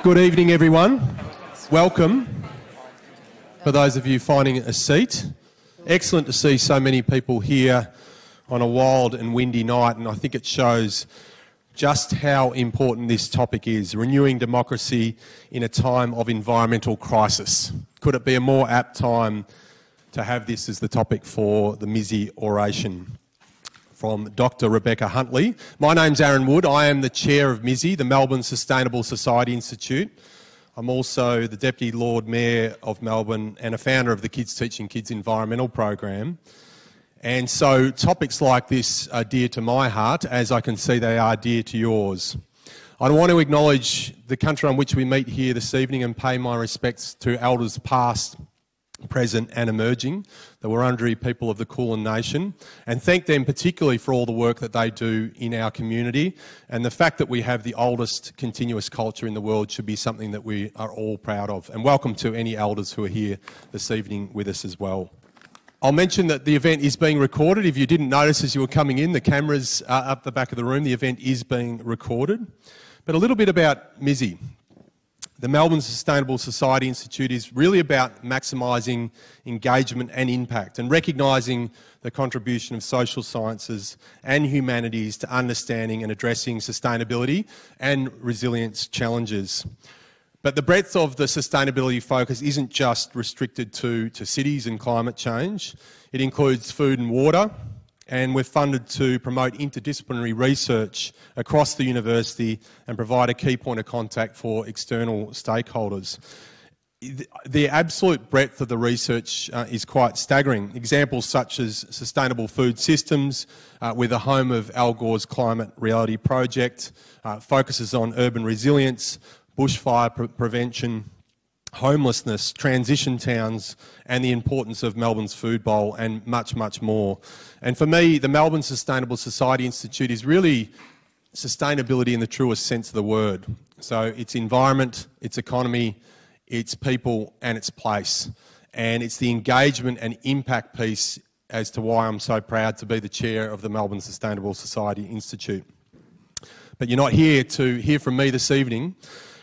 Good evening, everyone. Welcome. For those of you finding a seat, excellent to see so many people here on a wild and windy night, and I think it shows just how important this topic is, renewing democracy in a time of environmental crisis. Could it be a more apt time to have this as the topic for the MSSI Oration from Dr Rebecca Huntley. My name's Aaron Wood. I am the chair of MSSI, the Melbourne Sustainable Society Institute. I'm also the Deputy Lord Mayor of Melbourne and a founder of the Kids Teaching Kids environmental program. And so topics like this are dear to my heart, as I can see they are dear to yours. I want to acknowledge the country on which we meet here this evening and pay my respects to elders past, present and emerging, the Wurundjeri people of the Kulin Nation, and thank them particularly for all the work that they do in our community. And the fact that we have the oldest continuous culture in the world should be something that we are all proud of. And welcome to any elders who are here this evening with us as well. I'll mention that the event is being recorded. If you didn't notice as you were coming in, the cameras are up the back of the room. The event is being recorded. But a little bit about MSSI. The Melbourne Sustainable Society Institute is really about maximising engagement and impact and recognising the contribution of social sciences and humanities to understanding and addressing sustainability and resilience challenges. But the breadth of the sustainability focus isn't just restricted to cities and climate change. It includes food and water, and we're funded to promote interdisciplinary research across the university and provide a key point of contact for external stakeholders. The absolute breadth of the research is quite staggering. Examples such as sustainable food systems, with the home of Al Gore's Climate Reality Project, focuses on urban resilience, bushfire prevention, homelessness, transition towns, and the importance of Melbourne's food bowl, and much, much more. And for me, the Melbourne Sustainable Society Institute is really sustainability in the truest sense of the word. So it's environment, it's economy, it's people, and it's place. And it's the engagement and impact piece as to why I'm so proud to be the chair of the Melbourne Sustainable Society Institute. But you're not here to hear from me this evening.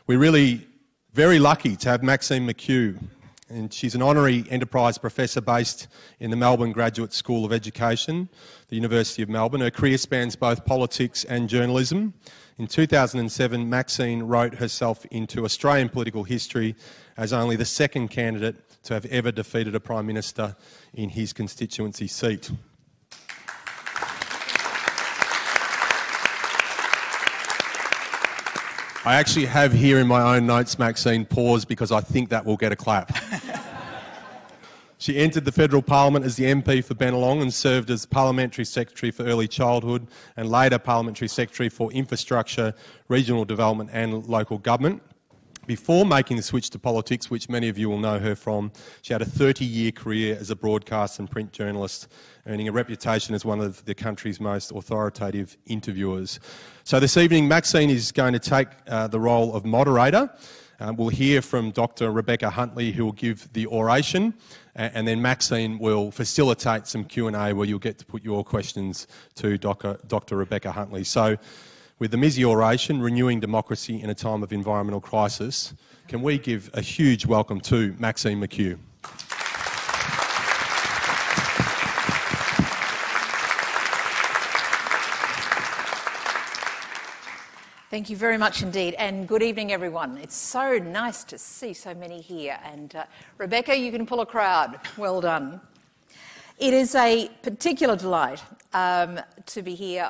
We're really very lucky to have Maxine McHugh, and she's an honorary enterprise professor based in the Melbourne Graduate School of Education, the University of Melbourne. Her career spans both politics and journalism. In 2007, Maxine wrote herself into Australian political history as only the second candidate to have ever defeated a Prime Minister in his constituency seat. I actually have here in my own notes, Maxine, pause, because I think that will get a clap. She entered the federal parliament as the MP for Bennelong and served as Parliamentary Secretary for Early Childhood and later Parliamentary Secretary for Infrastructure, Regional Development and Local Government. Before making the switch to politics, which many of you will know her from, she had a 30-year career as a broadcast and print journalist, earning a reputation as one of the country's most authoritative interviewers. So this evening, Maxine is going to take the role of moderator. We'll hear from Dr Rebecca Huntley, who will give the oration, and then Maxine will facilitate some Q&A where you'll get to put your questions to Dr Rebecca Huntley. So, with the MSSI Oration, Renewing Democracy in a Time of Environmental Crisis, can we give a huge welcome to Maxine McHugh. Thank you very much indeed, and good evening everyone. It's so nice to see so many here, and Rebecca, you can pull a crowd. Well done. It is a particular delight to be here,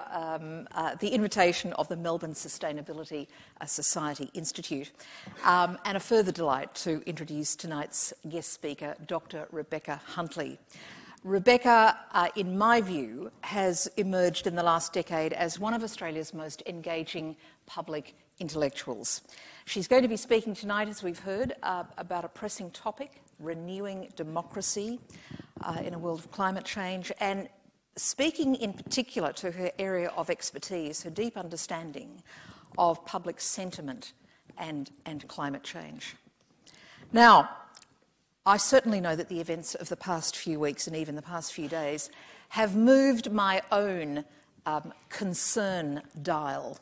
the invitation of the Melbourne Sustainability Society Institute, and a further delight to introduce tonight's guest speaker, Dr Rebecca Huntley. Rebecca, in my view, has emerged in the last decade as one of Australia's most engaging public intellectuals. She's going to be speaking tonight, as we've heard, about a pressing topic, renewing democracy in a world of climate change, and speaking in particular to her area of expertise, her deep understanding of public sentiment and climate change. Now, I certainly know that the events of the past few weeks and even the past few days have moved my own concern dial.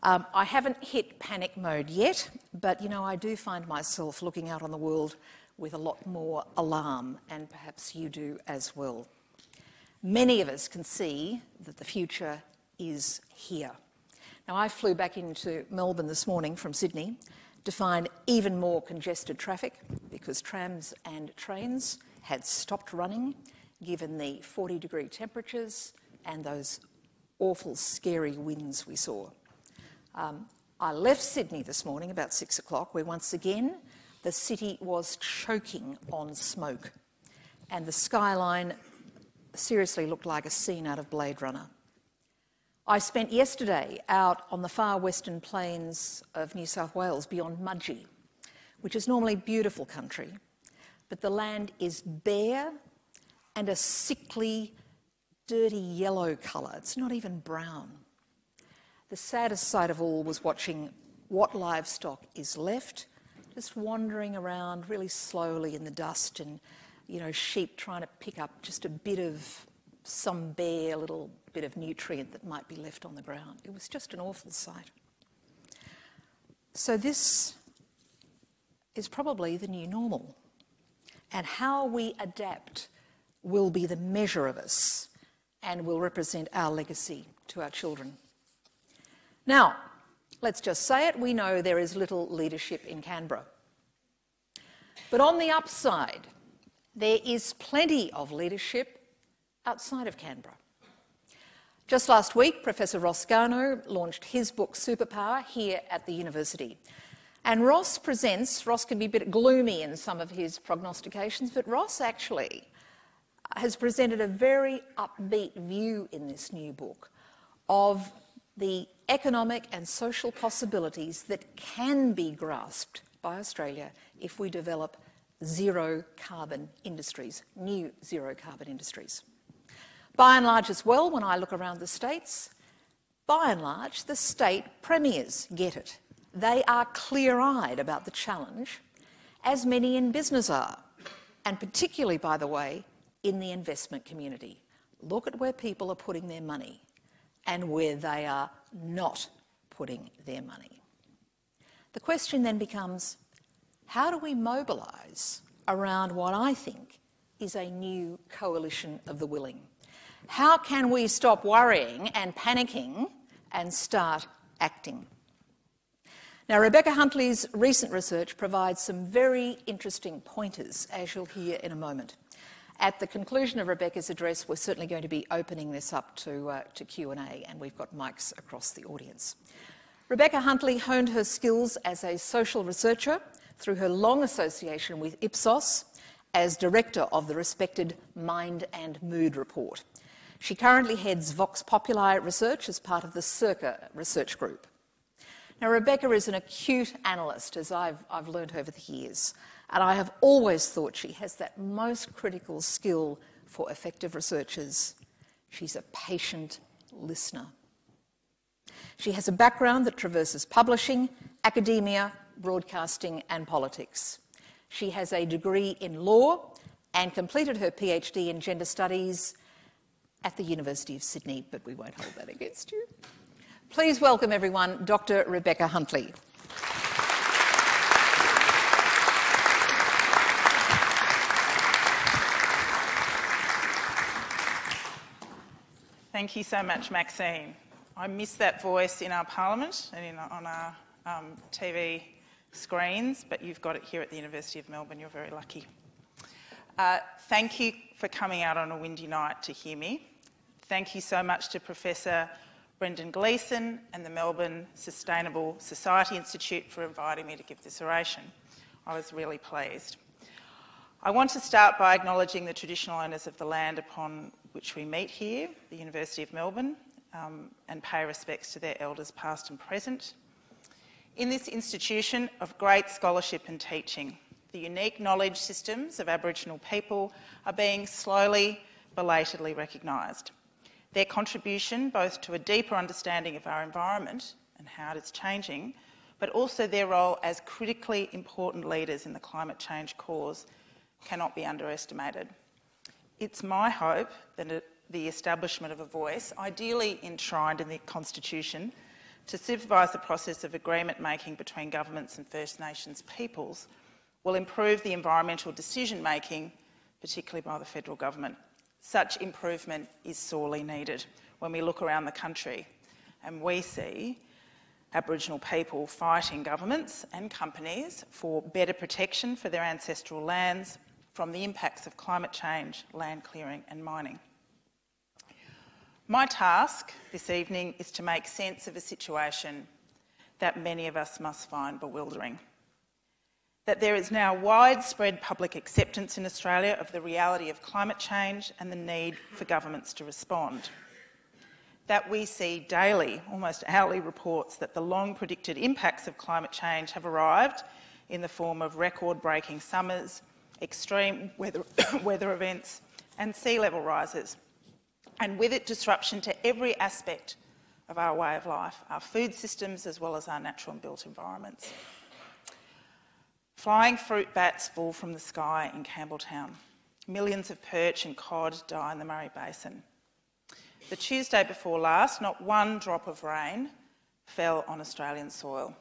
I haven't hit panic mode yet, but you know, I do find myself looking out on the world with a lot more alarm, and perhaps you do as well. Many of us can see that the future is here. Now, I flew back into Melbourne this morning from Sydney to find even more congested traffic because trams and trains had stopped running given the 40-degree temperatures and those awful, scary winds we saw. I left Sydney this morning about 6 o'clock, where once again the city was choking on smoke, and the skyline seriously looked like a scene out of Blade Runner. I spent yesterday out on the far western plains of New South Wales beyond Mudgee, which is normally beautiful country, but the land is bare and a sickly, dirty yellow colour. It's not even brown. The saddest sight of all was watching what livestock is left, just wandering around really slowly in the dust, and, you know, sheep trying to pick up just a bit of some bare little bit of nutrient that might be left on the ground. It was just an awful sight. So this is probably the new normal, and how we adapt will be the measure of us and will represent our legacy to our children. Now, let's just say it, we know there is little leadership in Canberra. But on the upside, there is plenty of leadership outside of Canberra. Just last week, Professor Ross Garnaut launched his book Superpower here at the university. And Ross can be a bit gloomy in some of his prognostications, but Ross actually has presented a very upbeat view in this new book of the economic and social possibilities that can be grasped by Australia if we develop zero carbon industries, new zero carbon industries. By and large as well, when I look around the states, by and large the state premiers get it. They are clear-eyed about the challenge, as many in business are, and particularly, by the way, in the investment community. Look at where people are putting their money and where they are not putting their money. The question then becomes, how do we mobilise around what I think is a new coalition of the willing? How can we stop worrying and panicking and start acting? Now, Rebecca Huntley's recent research provides some very interesting pointers, as you'll hear in a moment. At the conclusion of Rebecca's address, we're certainly going to be opening this up to Q&A, and we've got mics across the audience. Rebecca Huntley honed her skills as a social researcher through her long association with Ipsos as director of the respected Mind and Mood Report. She currently heads Vox Populi Research as part of the Circa research group. Now, Rebecca is an acute analyst, as I've learned over the years, and I have always thought she has that most critical skill for effective researchers. She's a patient listener. She has a background that traverses publishing, academia, broadcasting and politics. She has a degree in law and completed her PhD in gender studies at the University of Sydney, but we won't hold that against you. Please welcome, everyone, Dr Rebecca Huntley. Thank you so much, Maxine. I miss that voice in our Parliament and on our TV screens, but you've got it here at the University of Melbourne. You're very lucky. Thank you for coming out on a windy night to hear me. Thank you so much to Professor Brendan Gleeson and the Melbourne Sustainable Society Institute for inviting me to give this oration. I was really pleased. I want to start by acknowledging the traditional owners of the land upon which we meet here, the University of Melbourne, and pay respects to their elders past and present. In this institution of great scholarship and teaching, the unique knowledge systems of Aboriginal people are being slowly, belatedly recognised. Their contribution both to a deeper understanding of our environment and how it is changing, but also their role as critically important leaders in the climate change cause cannot be underestimated. It's my hope that the establishment of a voice, ideally enshrined in the Constitution, to supervise the process of agreement making between governments and First Nations peoples will improve the environmental decision making, particularly by the federal government. Such improvement is sorely needed when we look around the country and we see Aboriginal people fighting governments and companies for better protection for their ancestral lands from the impacts of climate change, land clearing and mining. My task this evening is to make sense of a situation that many of us must find bewildering. That there is now widespread public acceptance in Australia of the reality of climate change and the need for governments to respond. That we see daily, almost hourly reports that the long-predicted impacts of climate change have arrived in the form of record-breaking summers, extreme weather events and sea level rises, and with it disruption to every aspect of our way of life, our food systems as well as our natural and built environments. Flying fruit bats fall from the sky in Campbelltown. Millions of perch and cod die in the Murray Basin. The Tuesday before last, not one drop of rain fell on Australian soil.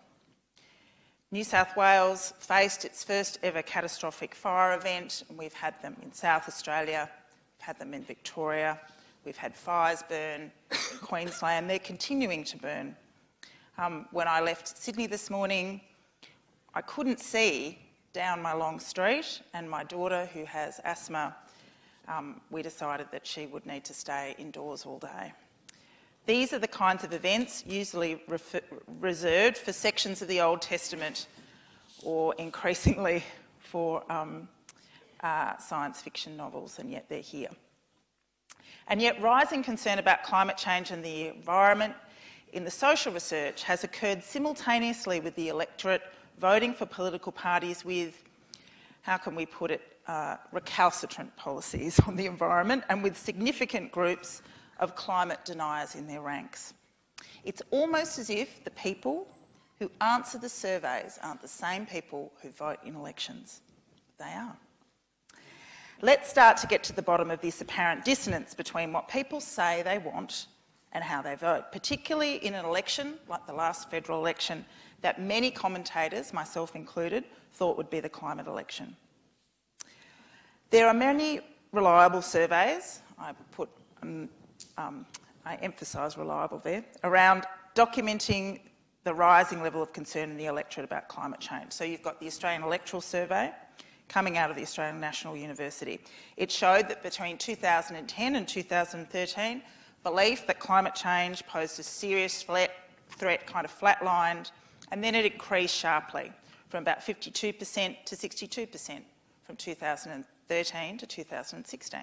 New South Wales faced its first ever catastrophic fire event, and we've had them in South Australia, we've had them in Victoria, we've had fires burn in Queensland, they're continuing to burn. When I left Sydney this morning, I couldn't see down my long street, and my daughter, who has asthma, we decided that she would need to stay indoors all day. These are the kinds of events usually reserved for sections of the Old Testament or increasingly for science fiction novels, and yet they're here. And yet rising concern about climate change and the environment in the social research has occurred simultaneously with the electorate voting for political parties with, how can we put it, recalcitrant policies on the environment, and with significant groups of climate deniers in their ranks. It's almost as if the people who answer the surveys aren't the same people who vote in elections. They are. Let's start to get to the bottom of this apparent dissonance between what people say they want and how they vote, particularly in an election like the last federal election that many commentators, myself included, thought would be the climate election. There are many reliable surveys, I emphasise reliable there, around documenting the rising level of concern in the electorate about climate change. So you've got the Australian Electoral Survey coming out of the Australian National University. It showed that between 2010 and 2013, belief that climate change posed a serious threat kind of flatlined, and then it increased sharply from about 52% to 62% from 2013 to 2016.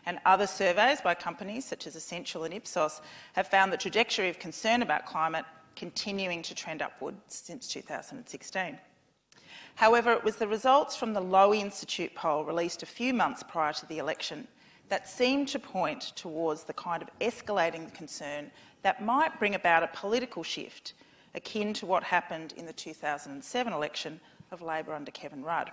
And other surveys by companies such as Essential and Ipsos have found the trajectory of concern about climate continuing to trend upwards since 2016. However, it was the results from the Lowy Institute poll released a few months prior to the election that seemed to point towards the kind of escalating concern that might bring about a political shift akin to what happened in the 2007 election of Labor under Kevin Rudd.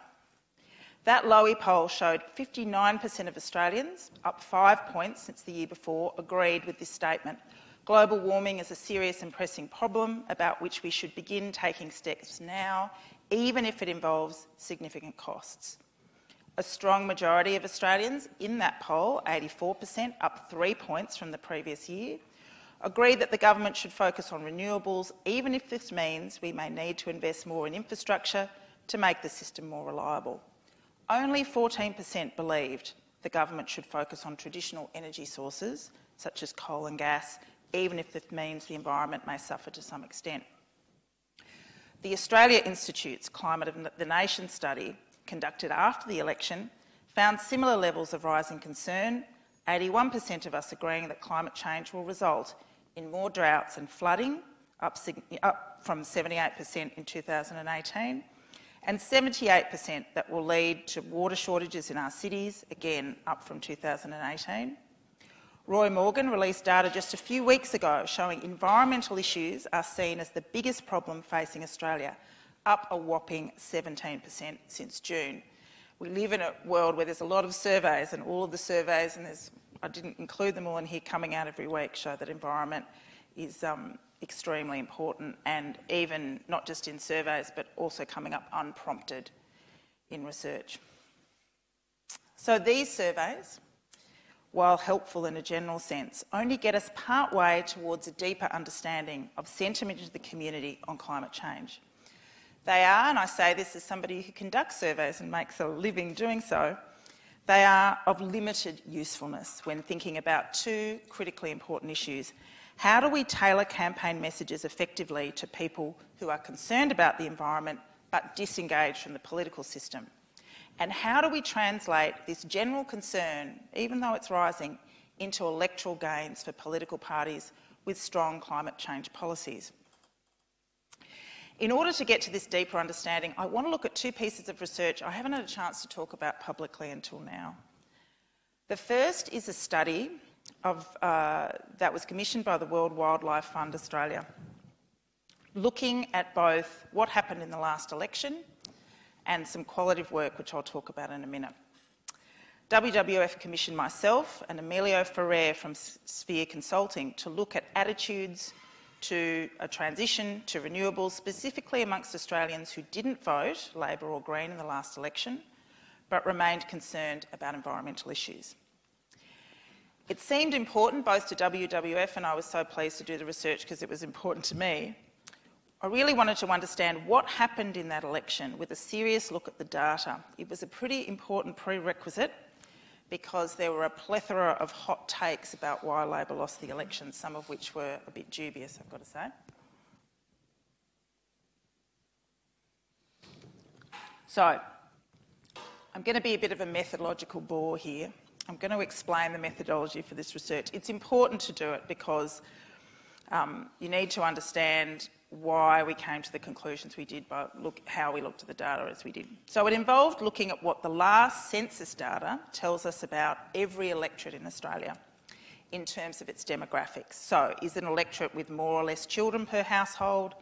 That Lowy poll showed 59% of Australians, up 5 points since the year before, agreed with this statement. Global warming is a serious and pressing problem about which we should begin taking steps now, even if it involves significant costs. A strong majority of Australians in that poll, 84%, up 3 points from the previous year, agreed that the government should focus on renewables, even if this means we may need to invest more in infrastructure to make the system more reliable. Only 14% believed the government should focus on traditional energy sources, such as coal and gas, even if this means the environment may suffer to some extent. The Australia Institute's Climate of the Nation study, conducted after the election, found similar levels of rising concern, 81% of us agreeing that climate change will result in more droughts and flooding, up from 78% in 2018, and 78% that will lead to water shortages in our cities, again up from 2018. Roy Morgan released data just a few weeks ago showing environmental issues are seen as the biggest problem facing Australia, up a whopping 17% since June. We live in a world where there's a lot of surveys, and all of the surveys, and I didn't include them all in here, coming out every week, show that environment is extremely important, and even not just in surveys but also coming up unprompted in research. So these surveys, while helpful in a general sense, only get us part way towards a deeper understanding of sentiment in the community on climate change. They are, and I say this as somebody who conducts surveys and makes a living doing so, they are of limited usefulness when thinking about two critically important issues. How do we tailor campaign messages effectively to people who are concerned about the environment but disengaged from the political system? And how do we translate this general concern, even though it's rising, into electoral gains for political parties with strong climate change policies? In order to get to this deeper understanding, I want to look at two pieces of research I haven't had a chance to talk about publicly until now. The first is a study that was commissioned by the World Wildlife Fund Australia, looking at both what happened in the last election and some qualitative work, which I'll talk about in a minute. WWF commissioned myself and Emilio Ferrer from Sphere Consulting to look at attitudes to a transition to renewables, specifically amongst Australians who didn't vote Labor or Green in the last election, but remained concerned about environmental issues. It seemed important both to WWF, and I was so pleased to do the research because it was important to me. I really wanted to understand what happened in that election with a serious look at the data. It was a pretty important prerequisite because there were a plethora of hot takes about why Labor lost the election, some of which were a bit dubious, I've got to say. So, I'm going to be a bit of a methodological bore here. I'm going to explain the methodology for this research. It's important to do it because you need to understand why we came to the conclusions we did, but how we looked at the data as we did. So it involved looking at what the last census data tells us about every electorate in Australia in terms of its demographics. So is it an electorate with more or less children per household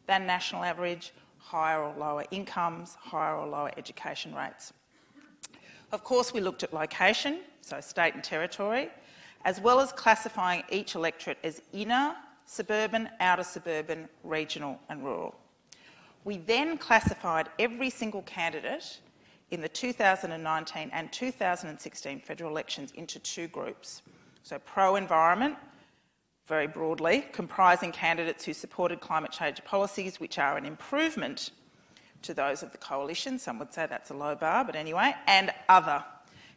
than national average, higher or lower incomes, higher or lower education rates? Of course, we looked at location, so state and territory, as well as classifying each electorate as inner suburban, outer suburban, regional and rural. We then classified every single candidate in the 2019 and 2016 federal elections into two groups. So pro-environment, very broadly, comprising candidates who supported climate change policies which are an improvement to those of the coalition. Some would say that's a low bar, but anyway, and other,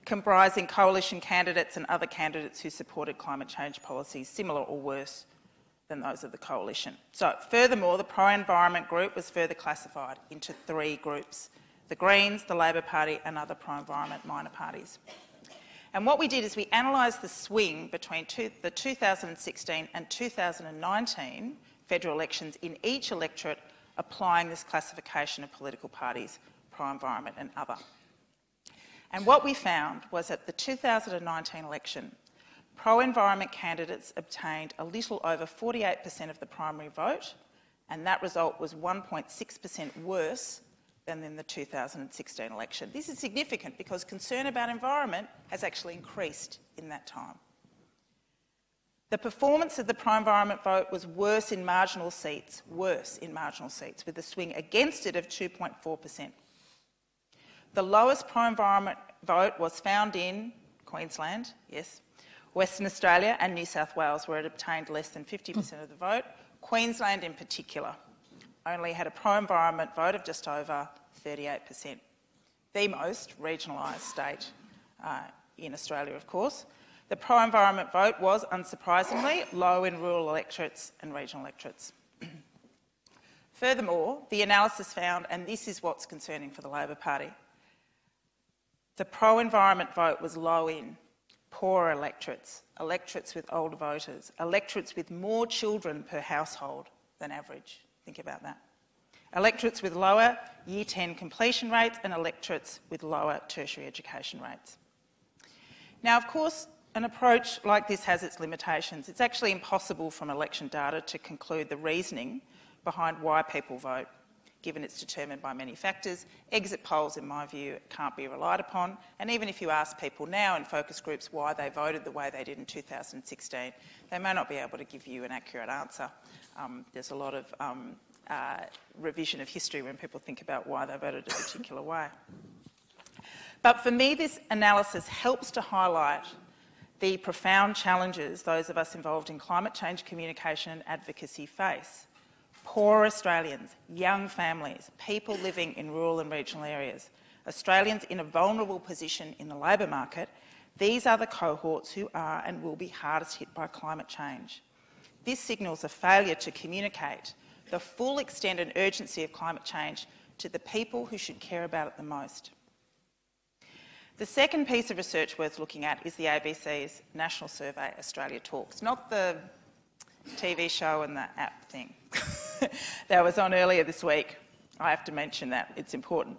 comprising coalition candidates and other candidates who supported climate change policies similar or worse than those of the coalition. So, furthermore, the pro-environment group was further classified into three groups: the Greens, the Labor Party and other pro-environment minor parties. And what we did is we analysed the swing between the 2016 and 2019 federal elections in each electorate, applying this classification of political parties, pro-environment and other. And what we found was that the 2019 election, pro-environment candidates obtained a little over 48% of the primary vote, and that result was 1.6% worse than in the 2016 election. This is significant because concern about environment has actually increased in that time. The performance of the pro-environment vote was worse in marginal seats, with a swing against it of 2.4%. The lowest pro-environment vote was found in Queensland, yes, Western Australia and New South Wales, where it obtained less than 50% of the vote. Queensland in particular only had a pro-environment vote of just over 38%. The most regionalised state in Australia, of course. The pro-environment vote was, unsurprisingly, low in rural electorates and regional electorates. Furthermore, the analysis found, and this is what's concerning for the Labor Party, the pro-environment vote was low in poorer electorates, electorates with older voters, electorates with more children per household than average. Think about that. Electorates with lower Year 10 completion rates and electorates with lower tertiary education rates. Now, of course, an approach like this has its limitations. It's actually impossible from election data to conclude the reasoning behind why people vote. given it's determined by many factors. Exit polls, in my view, can't be relied upon. And even if you ask people now in focus groups why they voted the way they did in 2016, they may not be able to give you an accurate answer. There's a lot of revision of history when people think about why they voted a particular way. But for me, this analysis helps to highlight the profound challenges those of us involved in climate change communication and advocacy face. Poor Australians, young families, people living in rural and regional areas, Australians in a vulnerable position in the labour market, these are the cohorts who are and will be hardest hit by climate change. This signals a failure to communicate the full extent and urgency of climate change to the people who should care about it the most. The second piece of research worth looking at is the ABC's national survey, Australia Talks, not the TV show and the app thing that was on earlier this week. I have to mention that, it's important.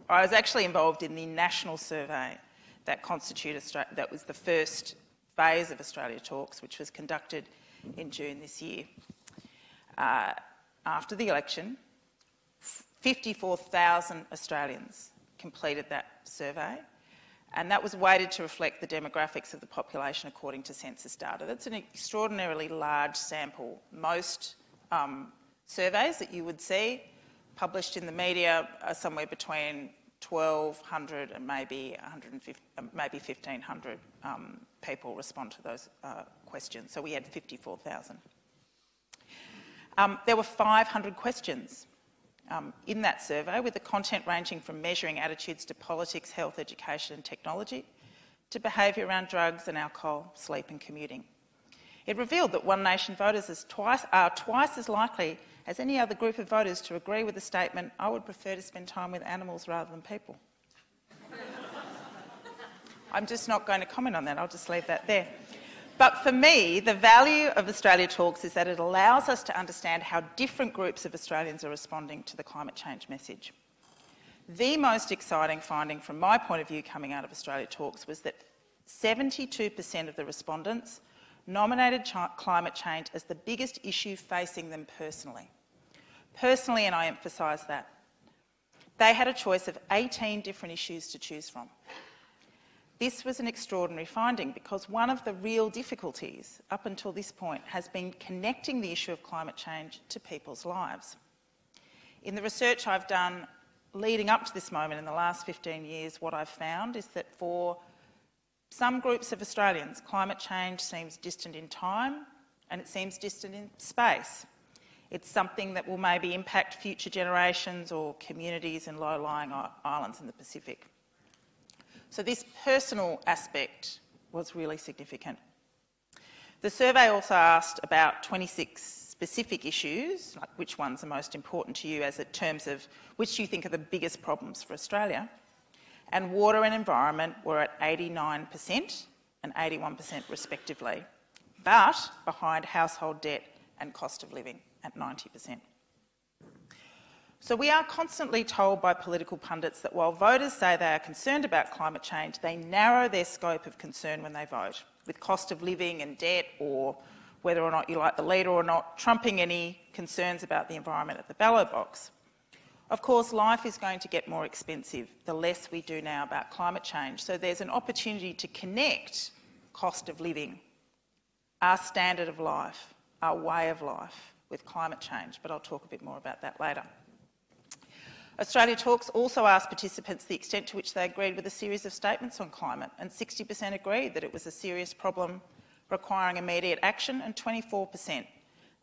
I was actually involved in the national survey that that was the first phase of Australia Talks, which was conducted in June this year. After the election, 54,000 Australians completed that survey, and that was weighted to reflect the demographics of the population according to census data. That's an extraordinarily large sample. Most surveys that you would see published in the media are somewhere between 1,200 and maybe 1,500 people respond to those questions. So we had 54,000. There were 500 questions in that survey, with the content ranging from measuring attitudes to politics, health, education and technology, to behaviour around drugs and alcohol, sleep and commuting. It revealed that One Nation voters are twice as likely as any other group of voters to agree with the statement, "I would prefer to spend time with animals rather than people." I'm just not going to comment on that, I'll just leave that there. But for me, the value of Australia Talks is that it allows us to understand how different groups of Australians are responding to the climate change message. The most exciting finding from my point of view coming out of Australia Talks was that 72% of the respondents nominated climate change as the biggest issue facing them personally. Personally, and I emphasise that. They had a choice of 18 different issues to choose from. This was an extraordinary finding because one of the real difficulties up until this point has been connecting the issue of climate change to people's lives. In the research I've done leading up to this moment in the last 15 years, what I've found is that for some groups of Australians, climate change seems distant in time and it seems distant in space. It's something that will maybe impact future generations or communities in low-lying islands in the Pacific. So this personal aspect was really significant. The survey also asked about 26 specific issues, like which ones are most important to you as in terms of which you think are the biggest problems for Australia. And water and environment were at 89% and 81% respectively, but behind household debt and cost of living at 90%. So we are constantly told by political pundits that while voters say they are concerned about climate change, they narrow their scope of concern when they vote, with cost of living and debt, or whether or not you like the leader or not, trumping any concerns about the environment at the ballot box. Of course, life is going to get more expensive the less we do now about climate change, so there's an opportunity to connect cost of living, our standard of life, our way of life, with climate change, but I'll talk a bit more about that later. Australia Talks also asked participants the extent to which they agreed with a series of statements on climate, and 60% agreed that it was a serious problem requiring immediate action, and 24%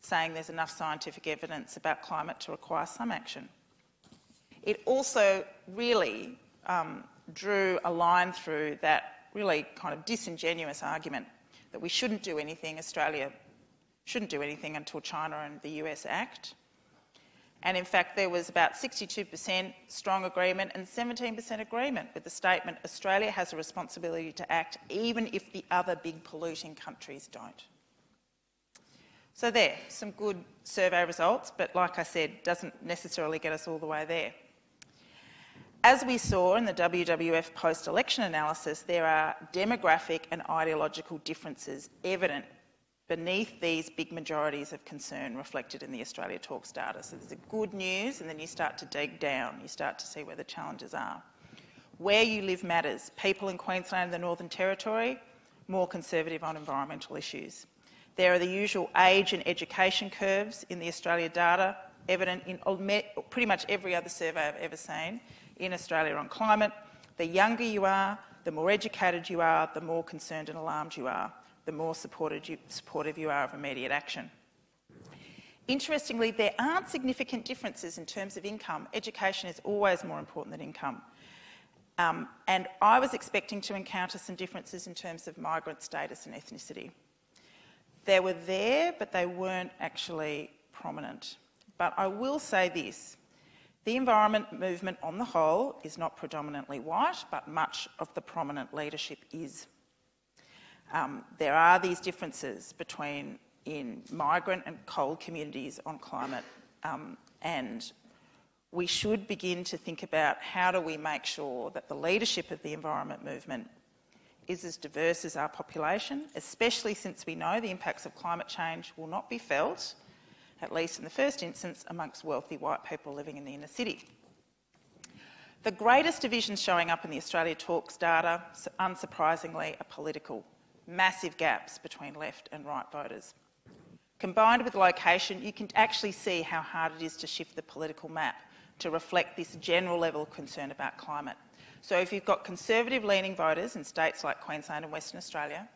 saying there's enough scientific evidence about climate to require some action. It also really drew a line through that really kind of disingenuous argument that we shouldn't do anything, Australia shouldn't do anything until China and the US act. And in fact, there was about 62% strong agreement and 17% agreement with the statement, Australia has a responsibility to act even if the other big polluting countries don't. So there, some good survey results, but like I said, doesn't necessarily get us all the way there. As we saw in the WWF post-election analysis, there are demographic and ideological differences evident beneath these big majorities of concern reflected in the Australia Talks data. So there's the good news, and then you start to dig down. You start to see where the challenges are. Where you live matters. People in Queensland and the Northern Territory, more conservative on environmental issues. There are the usual age and education curves in the Australia data, evident in pretty much every other survey I've ever seen in Australia on climate. The younger you are, the more educated you are, the more concerned and alarmed you are, the more supportive you are of immediate action. Interestingly, there aren't significant differences in terms of income. Education is always more important than income. And I was expecting to encounter some differences in terms of migrant status and ethnicity. They were there, but they weren't actually prominent. But I will say this. The environment movement on the whole is not predominantly white, but much of the prominent leadership is. There are these differences in migrant and cold communities on climate, and we should begin to think about how do we make sure that the leadership of the environment movement is as diverse as our population, especially since we know the impacts of climate change will not be felt, at least in the first instance, amongst wealthy white people living in the inner city. The greatest divisions showing up in the Australia Talks data, unsurprisingly, are political. Massive gaps between left and right voters. Combined with location, you can actually see how hard it is to shift the political map to reflect this general level of concern about climate. So if you've got conservative-leaning voters in states like Queensland and Western Australia,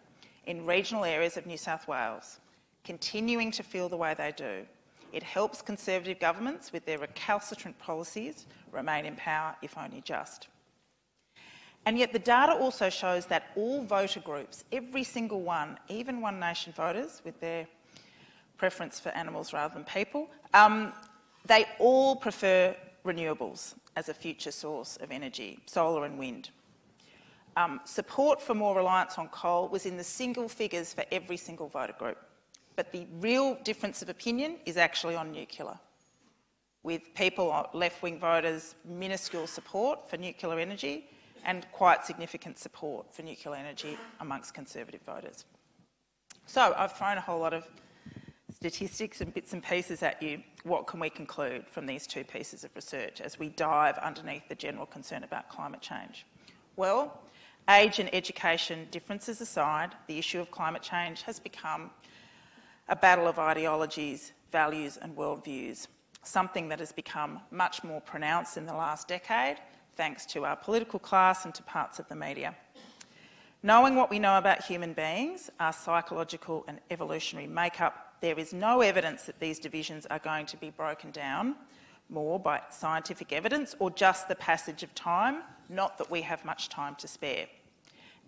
in regional areas of New South Wales, continuing to feel the way they do, it helps Conservative governments with their recalcitrant policies remain in power, if only just. And yet the data also shows that all voter groups, every single one, even One Nation voters with their preference for animals rather than people, they all prefer renewables as a future source of energy, solar and wind. Support for more reliance on coal was in the single figures for every single voter group. But the real difference of opinion is actually on nuclear, with people, left-wing voters, minuscule support for nuclear energy and quite significant support for nuclear energy amongst Conservative voters. So I've thrown a whole lot of statistics and bits and pieces at you. What can we conclude from these two pieces of research as we dive underneath the general concern about climate change? Well, age and education differences aside, the issue of climate change has become a battle of ideologies, values and worldviews, something that has become much more pronounced in the last decade, thanks to our political class and to parts of the media. Knowing what we know about human beings, our psychological and evolutionary makeup, there is no evidence that these divisions are going to be broken down more by scientific evidence or just the passage of time, not that we have much time to spare.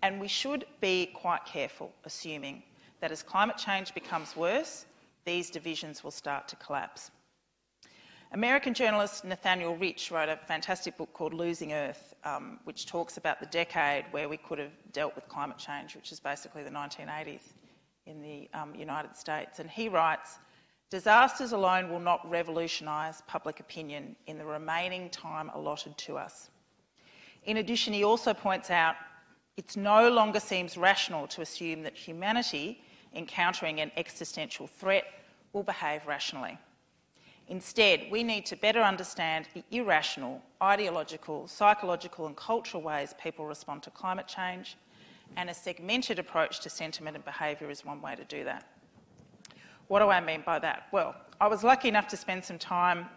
And we should be quite careful assuming that as climate change becomes worse, these divisions will start to collapse. American journalist Nathaniel Rich wrote a fantastic book called Losing Earth, which talks about the decade where we could have dealt with climate change, which is basically the 1980s in the United States. And he writes, "Disasters alone will not revolutionise public opinion in the remaining time allotted to us." In addition, he also points out it no longer seems rational to assume that humanity, encountering an existential threat, will behave rationally. Instead, we need to better understand the irrational, ideological, psychological and cultural ways people respond to climate change, and a segmented approach to sentiment and behaviour is one way to do that. What do I mean by that? Well, I was lucky enough to spend some time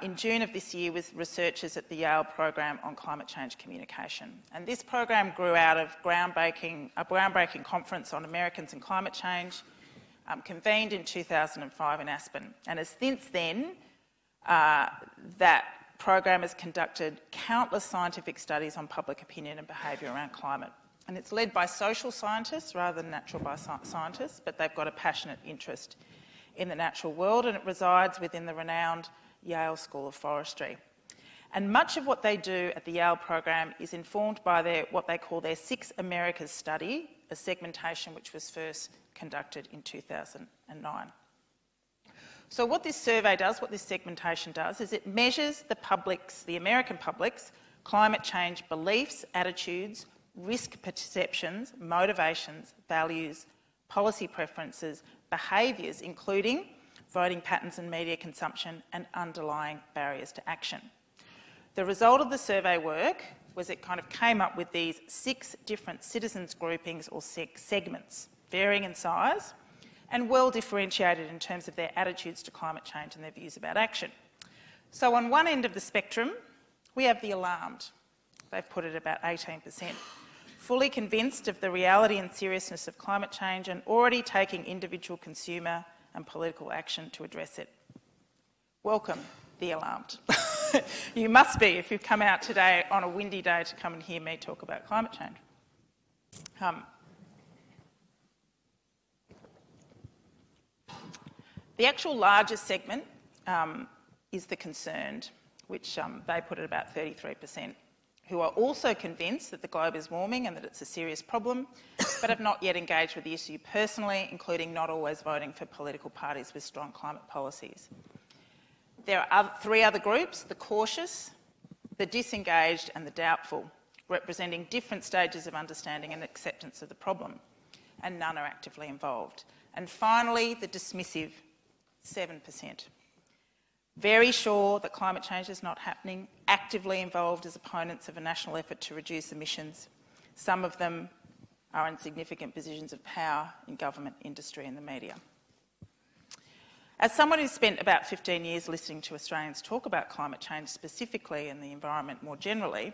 in June of this year with researchers at the Yale program on climate change communication. And this program grew out of a groundbreaking conference on Americans and climate change, convened in 2005 in Aspen. And as since then, that program has conducted countless scientific studies on public opinion and behaviour around climate. And it's led by social scientists rather than natural scientists, but they've got a passionate interest in the natural world, and it resides within the renowned Yale School of Forestry. And much of what they do at the Yale program is informed by what they call their Six Americas study, a segmentation which was first conducted in 2009. So what this survey does, what this segmentation does, is it measures the American public's climate change beliefs, attitudes, risk perceptions, motivations, values, policy preferences, behaviours, including voting patterns and media consumption, and underlying barriers to action. The result of the survey work was it kind of came up with these 6 different citizens groupings or segments, varying in size and well differentiated in terms of their attitudes to climate change and their views about action. So on one end of the spectrum, we have the alarmed. They've put it about 18%, fully convinced of the reality and seriousness of climate change and already taking individual consumer and political action to address it. Welcome, the alarmed. You must be if you've come out today on a windy day to come and hear me talk about climate change. The actual largest segment is the concerned, which they put at about 33%, who are also convinced that the globe is warming and that it's a serious problem, but have not yet engaged with the issue personally, including not always voting for political parties with strong climate policies. There are 3 other groups, the cautious, the disengaged and the doubtful, representing different stages of understanding and acceptance of the problem, and none are actively involved. And finally, the dismissive, 7%. Very sure that climate change is not happening, actively involved as opponents of a national effort to reduce emissions. Some of them are in significant positions of power in government, industry and the media. As someone who's spent about 15 years listening to Australians talk about climate change specifically and the environment more generally,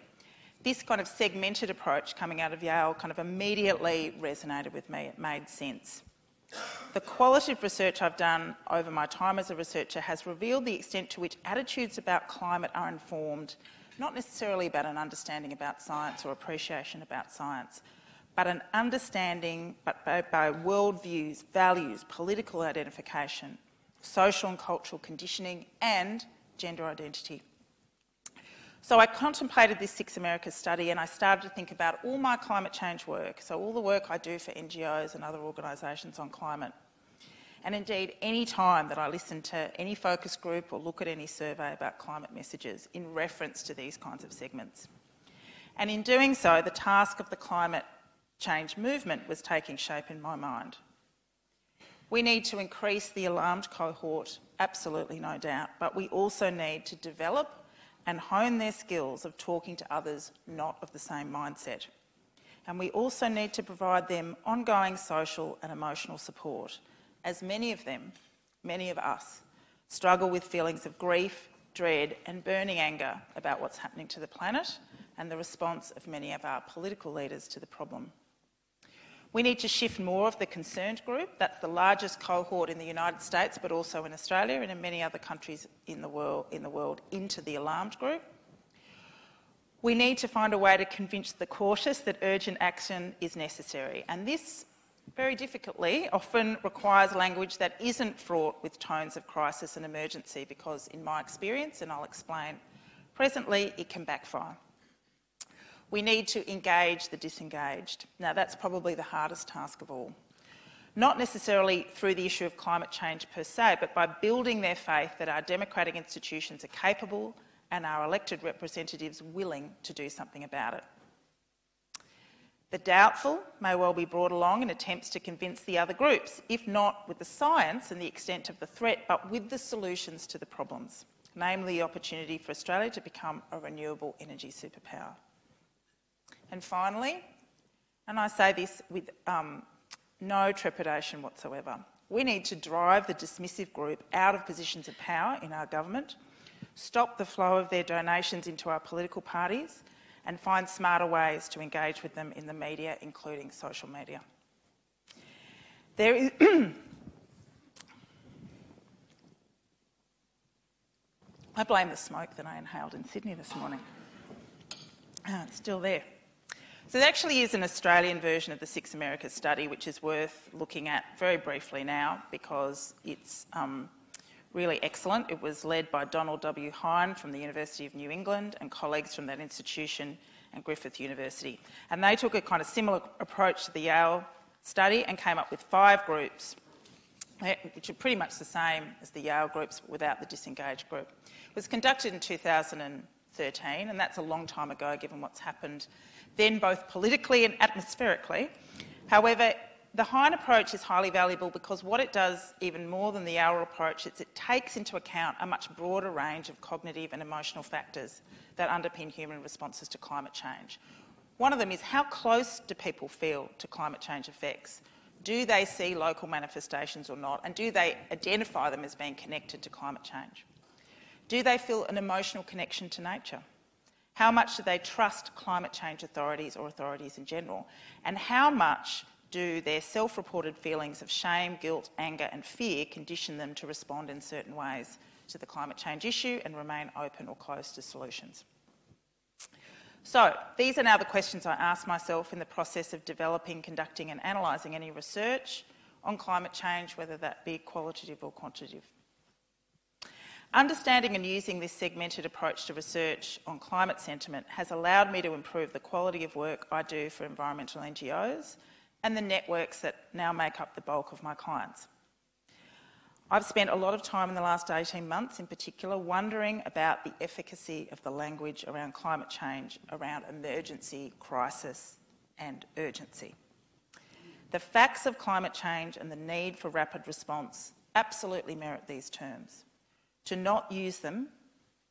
this kind of segmented approach coming out of Yale kind of immediately resonated with me. It made sense. The qualitative research I've done over my time as a researcher has revealed the extent to which attitudes about climate are informed, not necessarily about an understanding about science or appreciation about science, but an understanding by worldviews, values, political identification, social and cultural conditioning and gender identity. So I contemplated this 6 Americas study and I started to think about all my climate change work, so all the work I do for NGOs and other organisations on climate. And indeed, any time that I listen to any focus group or look at any survey about climate messages in reference to these kinds of segments. And in doing so, the task of the climate change movement was taking shape in my mind. We need to increase the alarmed cohort, absolutely no doubt, but we also need to develop and hone their skills of talking to others not of the same mindset. And we also need to provide them ongoing social and emotional support, as many of us, struggle with feelings of grief, dread and burning anger about what's happening to the planet and the response of many of our political leaders to the problem. We need to shift more of the concerned group, that's the largest cohort in the United States but also in Australia and in many other countries in the world, into the alarmed group. We need to find a way to convince the cautious that urgent action is necessary, and this, very difficultly, often requires language that isn't fraught with tones of crisis and emergency because, in my experience, and I'll explain, presently it can backfire. We need to engage the disengaged. Now, that's probably the hardest task of all. Not necessarily through the issue of climate change per se, but by building their faith that our democratic institutions are capable and our elected representatives willing to do something about it. The doubtful may well be brought along in attempts to convince the other groups, if not with the science and the extent of the threat, but with the solutions to the problems, namely the opportunity for Australia to become a renewable energy superpower. And finally, and I say this with no trepidation whatsoever, we need to drive the dismissive group out of positions of power in our government, stop the flow of their donations into our political parties, and find smarter ways to engage with them in the media, including social media. There is I blame the smoke that I inhaled in Sydney this morning. It's still there. So there actually is an Australian version of the 6 Americas study which is worth looking at very briefly now because it's really excellent. It was led by Donald W. Hine from the University of New England and colleagues from that institution and Griffith University. And they took a kind of similar approach to the Yale study and came up with 5 groups, which are pretty much the same as the Yale groups without the disengaged group. It was conducted in 2013, and that's a long time ago given what's happened then both politically and atmospherically. However, the Hein approach is highly valuable because what it does, even more than the oral approach, is it takes into account a much broader range of cognitive and emotional factors that underpin human responses to climate change. One of them is, how close do people feel to climate change effects? Do they see local manifestations or not? And do they identify them as being connected to climate change? Do they feel an emotional connection to nature? How much do they trust climate change authorities or authorities in general? And how much do their self-reported feelings of shame, guilt, anger and fear condition them to respond in certain ways to the climate change issue and remain open or closed to solutions? So these are now the questions I asked myself in the process of developing, conducting and analysing any research on climate change, whether that be qualitative or quantitative. Understanding and using this segmented approach to research on climate sentiment has allowed me to improve the quality of work I do for environmental NGOs and the networks that now make up the bulk of my clients. I've spent a lot of time in the last 18 months in particular wondering about the efficacy of the language around climate change, around emergency, crisis and urgency. The facts of climate change and the need for rapid response absolutely merit these terms. To not use them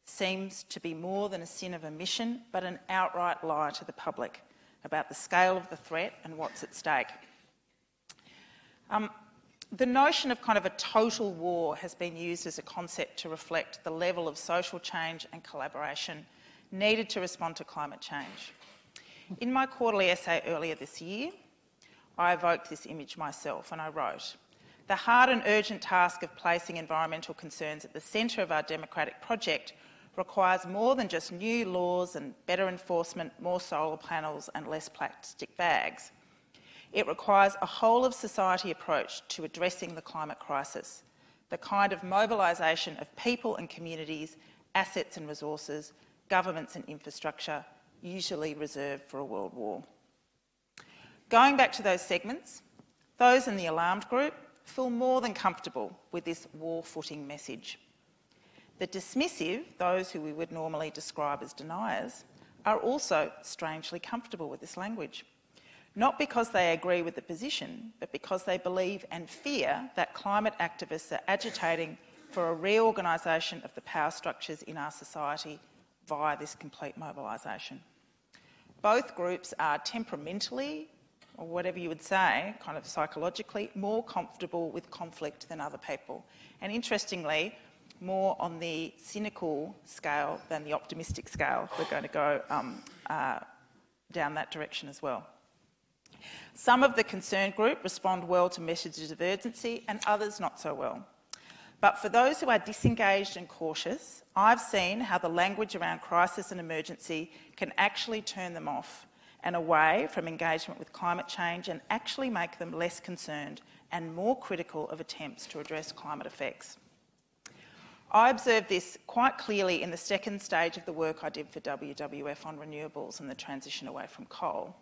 seems to be more than a sin of omission, but an outright lie to the public about the scale of the threat and what's at stake. The notion of kind of a total war has been used as a concept to reflect the level of social change and collaboration needed to respond to climate change. In my quarterly essay earlier this year, I evoked this image myself and I wrote, "The hard and urgent task of placing environmental concerns at the centre of our democratic project requires more than just new laws and better enforcement, more solar panels and less plastic bags. It requires a whole-of-society approach to addressing the climate crisis, the kind of mobilisation of people and communities, assets and resources, governments and infrastructure, usually reserved for a world war." Going back to those segments, those in the alarmed group feel more than comfortable with this war-footing message. The dismissive, those who we would normally describe as deniers, are also strangely comfortable with this language. Not because they agree with the position, but because they believe and fear that climate activists are agitating for a reorganisation of the power structures in our society via this complete mobilisation. Both groups are temperamentally, or whatever you would say, kind of psychologically, more comfortable with conflict than other people. And interestingly, more on the cynical scale than the optimistic scale. We're going to go down that direction as well. Some of the concerned group respond well to messages of urgency and others not so well. But for those who are disengaged and cautious, I've seen how the language around crisis and emergency can actually turn them off and away from engagement with climate change and actually make them less concerned and more critical of attempts to address climate effects. I observed this quite clearly in the second stage of the work I did for WWF on renewables and the transition away from coal.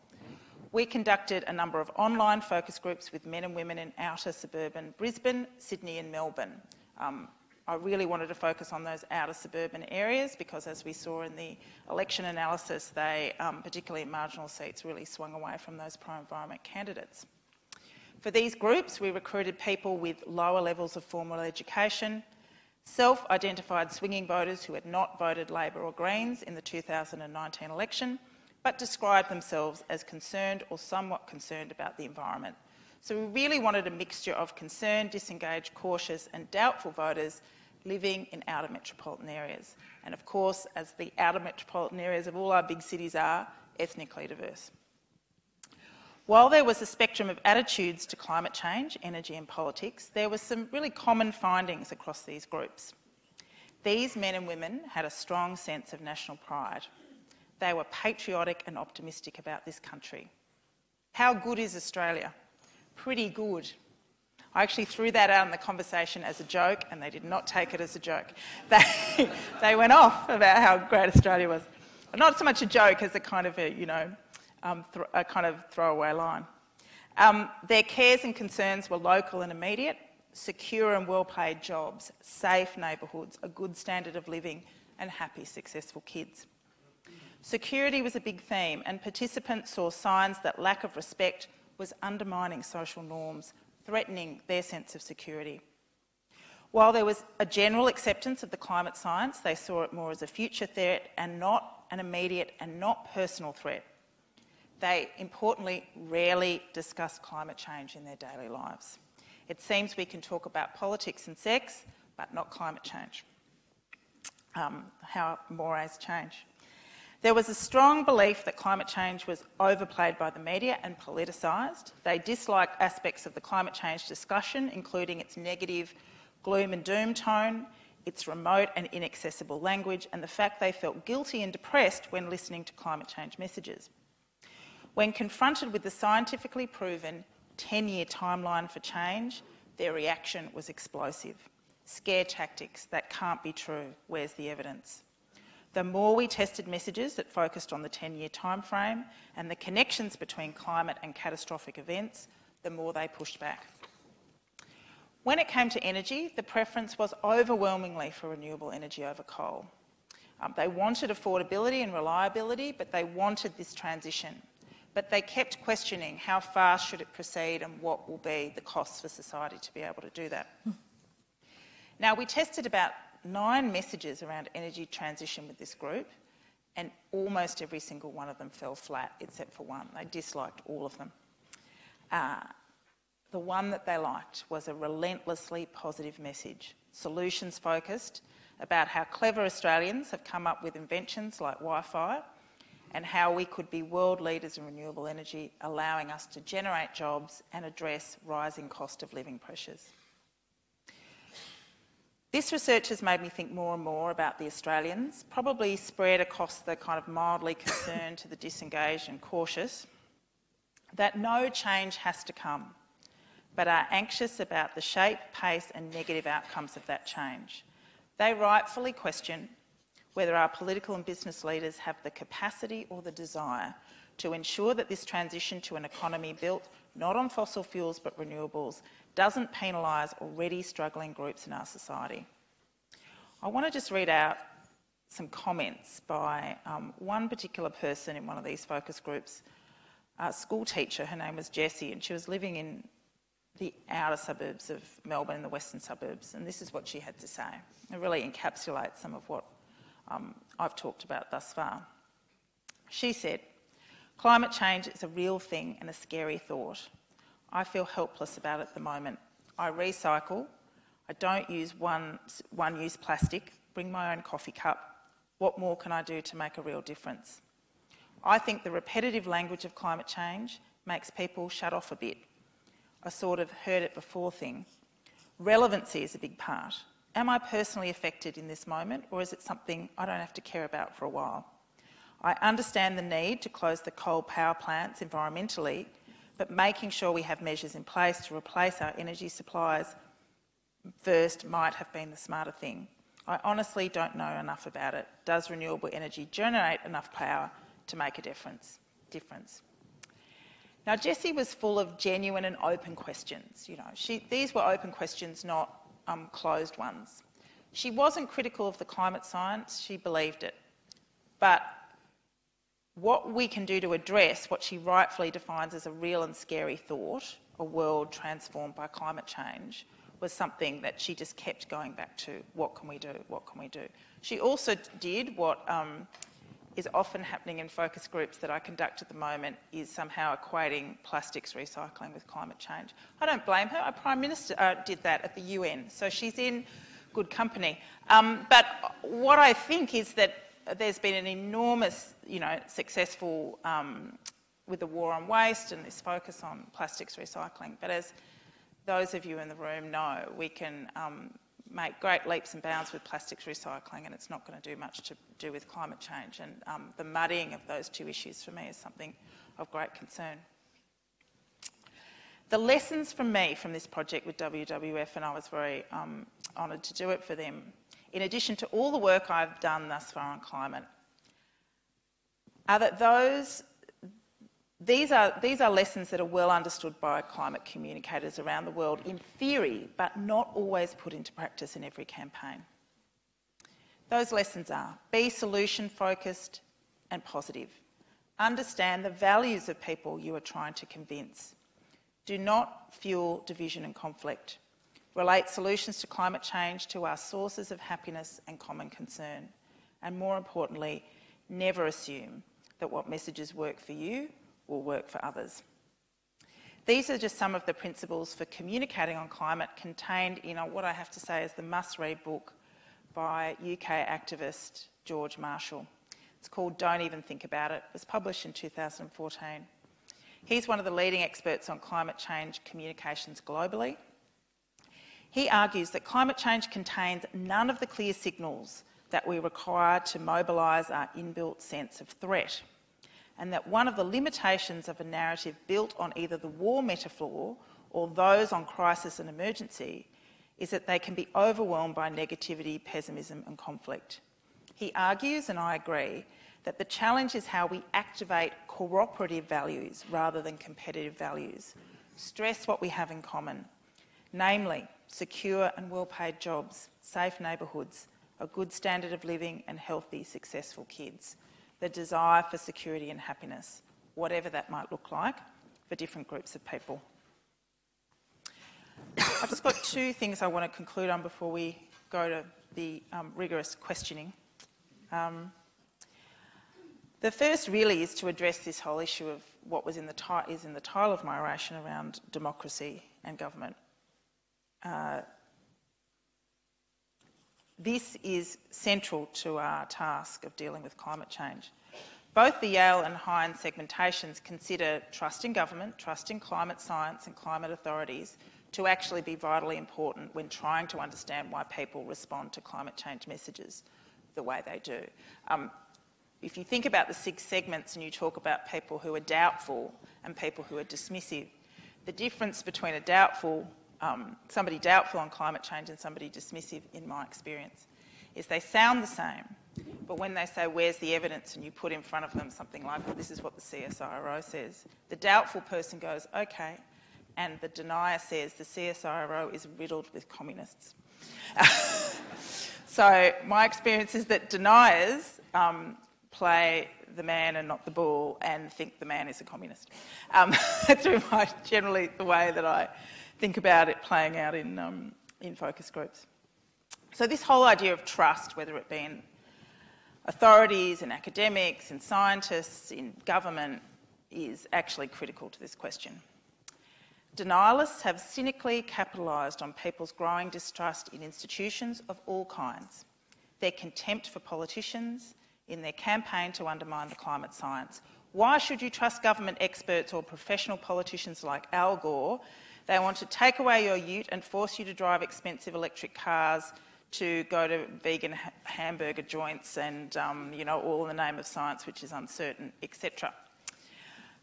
We conducted a number of online focus groups with men and women in outer suburban Brisbane, Sydney and Melbourne. I really wanted to focus on those outer suburban areas because, as we saw in the election analysis, they, particularly in marginal seats, really swung away from those pro-environment candidates. For these groups, we recruited people with lower levels of formal education, self-identified swinging voters who had not voted Labor or Greens in the 2019 election, but described themselves as concerned or somewhat concerned about the environment. So we really wanted a mixture of concerned, disengaged, cautious and doubtful voters living in outer metropolitan areas. And of course, as the outer metropolitan areas of all our big cities are, ethnically diverse. While there was a spectrum of attitudes to climate change, energy and politics, there were some really common findings across these groups. These men and women had a strong sense of national pride. They were patriotic and optimistic about this country. How good is Australia? Pretty good. I actually threw that out in the conversation as a joke and they did not take it as a joke. They went off about how great Australia was. Not so much a joke as a kind of a kind of throwaway line. Their cares and concerns were local and immediate, secure and well-paid jobs, safe neighbourhoods, a good standard of living and happy, successful kids. Security was a big theme and participants saw signs that lack of respect was undermining social norms, threatening their sense of security. While there was a general acceptance of the climate science, they saw it more as a future threat and not an immediate and not personal threat. They, importantly, rarely discussed climate change in their daily lives. It seems we can talk about politics and sex, but not climate change. How mores change. There was a strong belief that climate change was overplayed by the media and politicised. They disliked aspects of the climate change discussion, including its negative gloom and doom tone, its remote and inaccessible language, and the fact they felt guilty and depressed when listening to climate change messages. When confronted with the scientifically proven 10-year timeline for change, their reaction was explosive. Scare tactics, that can't be true, where's the evidence? The more we tested messages that focused on the 10-year timeframe and the connections between climate and catastrophic events, the more they pushed back. When it came to energy, the preference was overwhelmingly for renewable energy over coal. They wanted affordability and reliability, but they wanted this transition. But they kept questioning how fast should it proceed and what will be the costs for society to be able to do that. Now, we tested about 9 messages around energy transition with this group, and almost every single one of them fell flat, except for one. They disliked all of them. The one that they liked was a relentlessly positive message, solutions-focused, about how clever Australians have come up with inventions like Wi-Fi and how we could be world leaders in renewable energy, allowing us to generate jobs and address rising cost of living pressures. This research has made me think more and more about the Australians, probably spread across the kind of mildly concerned to the disengaged and cautious, that no change has to come, but are anxious about the shape, pace and negative outcomes of that change. They rightfully question whether our political and business leaders have the capacity or the desire to ensure that this transition to an economy built not on fossil fuels but renewables doesn't penalise already struggling groups in our society. I want to just read out some comments by one particular person in one of these focus groups, a school teacher. Her name was Jessie, and she was living in the outer suburbs of Melbourne, in the western suburbs, and this is what she had to say. It really encapsulates some of what I've talked about thus far. She said, "Climate change is a real thing and a scary thought. I feel helpless about it at the moment. I recycle. I don't use one-use plastic, bring my own coffee cup. What more can I do to make a real difference? I think the repetitive language of climate change makes people shut off a bit. A sort of heard it before thing. Relevancy is a big part. Am I personally affected in this moment, or is it something I don't have to care about for a while? I understand the need to close the coal power plants environmentally, but making sure we have measures in place to replace our energy supplies first might have been the smarter thing. I honestly don't know enough about it. Does renewable energy generate enough power to make a difference? Now, Jessie was full of genuine and open questions. These were open questions, not closed ones. She wasn't critical of the climate science, she believed it. But what we can do to address what she rightfully defines as a real and scary thought, a world transformed by climate change, was something that she just kept going back to. What can we do? What can we do? She also did what is often happening in focus groups that I conduct at the moment, is somehow equating plastics recycling with climate change. I don't blame her. Our Prime Minister did that at the UN, so she's in good company. But what I think is that there's been an enormous, successful with the war on waste and this focus on plastics recycling. But as those of you in the room know, we can make great leaps and bounds with plastics recycling, and it's not going to do much to do with climate change. And the muddying of those two issues for me is something of great concern. The lessons from me from this project with WWF, and I was very honoured to do it for them, in addition to all the work I've done thus far on climate, are that these are lessons that are well understood by climate communicators around the world in theory, but not always put into practice in every campaign. Those lessons are: be solution-focused and positive. Understand the values of people you are trying to convince. Do not fuel division and conflict. Relate solutions to climate change to our sources of happiness and common concern. And more importantly, never assume that what messages work for you will work for others. These are just some of the principles for communicating on climate contained in what I have to say is the must-read book by UK activist George Marshall. It's called Don't Even Think About It. It was published in 2014. He's one of the leading experts on climate change communications globally. He argues that climate change contains none of the clear signals that we require to mobilise our inbuilt sense of threat, and that one of the limitations of a narrative built on either the war metaphor or those on crisis and emergency is that they can be overwhelmed by negativity, pessimism and conflict. He argues, and I agree, that the challenge is how we activate cooperative values rather than competitive values. Stress what we have in common, namely secure and well-paid jobs, safe neighbourhoods, a good standard of living and healthy, successful kids, the desire for security and happiness, whatever that might look like for different groups of people. I've just got two things I want to conclude on before we go to the rigorous questioning. The first really is to address this whole issue of what was in the title of my oration around democracy and government. This is central to our task of dealing with climate change. Both the Yale and Hines segmentations consider trust in government, trust in climate science and climate authorities to actually be vitally important when trying to understand why people respond to climate change messages the way they do. If you think about the 6 segments and you talk about people who are doubtful and people who are dismissive, the difference between a somebody doubtful on climate change and somebody dismissive, in my experience, is they sound the same, but when they say, where's the evidence, and you put in front of them something like, well, this is what the CSIRO says, the doubtful person goes, okay, and the denier says the CSIRO is riddled with communists. So my experience is that deniers play the man and not the bull and think the man is a communist. That's generally the way that I think about it playing out in focus groups. So this whole idea of trust, whether it be in authorities, in academics, in scientists, in government, is actually critical to this question. Denialists have cynically capitalised on people's growing distrust in institutions of all kinds, their contempt for politicians, in their campaign to undermine the climate science. Why should you trust government experts or professional politicians like Al Gore? They want to take away your ute and force you to drive expensive electric cars, to go to vegan hamburger joints and, all in the name of science, which is uncertain, etc.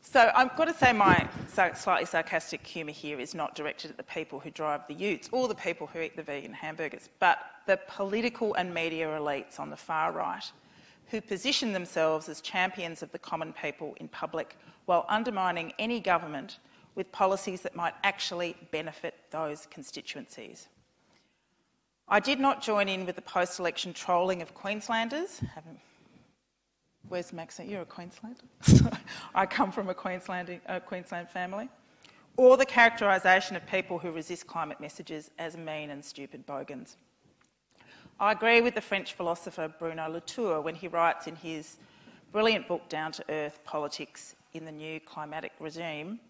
So I've got to say my slightly sarcastic humour here is not directed at the people who drive the utes or the people who eat the vegan hamburgers, but the political and media elites on the far right who position themselves as champions of the common people in public while undermining any government with policies that might actually benefit those constituencies. I did not join in with the post-election trolling of Queenslanders. Where's Maxine? You're a Queenslander? I come from a Queensland family. Or the characterisation of people who resist climate messages as mean and stupid bogans. I agree with the French philosopher Bruno Latour when he writes in his brilliant book Down to Earth: Politics in the New Climatic Regime,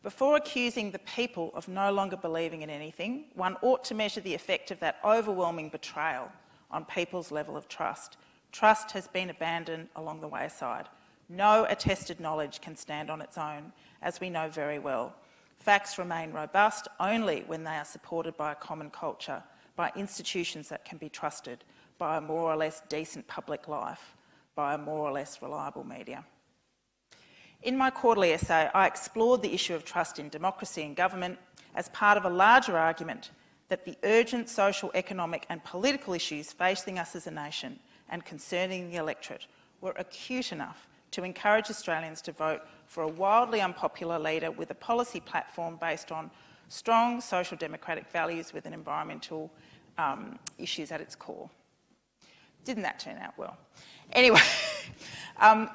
before accusing the people of no longer believing in anything, one ought to measure the effect of that overwhelming betrayal on people's level of trust. Trust has been abandoned along the wayside. No attested knowledge can stand on its own, as we know very well. Facts remain robust only when they are supported by a common culture, by institutions that can be trusted, by a more or less decent public life, by a more or less reliable media. In my quarterly essay, I explored the issue of trust in democracy and government as part of a larger argument that the urgent social, economic and political issues facing us as a nation and concerning the electorate were acute enough to encourage Australians to vote for a wildly unpopular leader with a policy platform based on strong social democratic values with an environmental issues at its core. Didn't that turn out well? Anyway,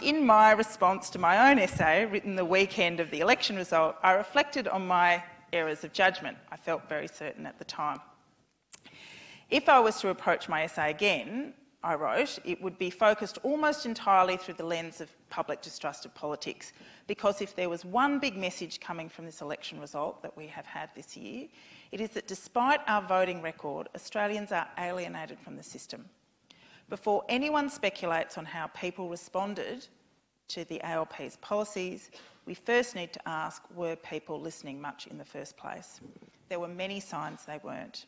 In my response to my own essay, written the weekend of the election result, I reflected on my errors of judgment. I felt very certain at the time. If I was to approach my essay again, I wrote, it would be focused almost entirely through the lens of public distrust of politics, because if there was one big message coming from this election result that we have had this year, it is that despite our voting record, Australians are alienated from the system. Before anyone speculates on how people responded to the ALP's policies, we first need to ask, were people listening much in the first place? There were many signs they weren't.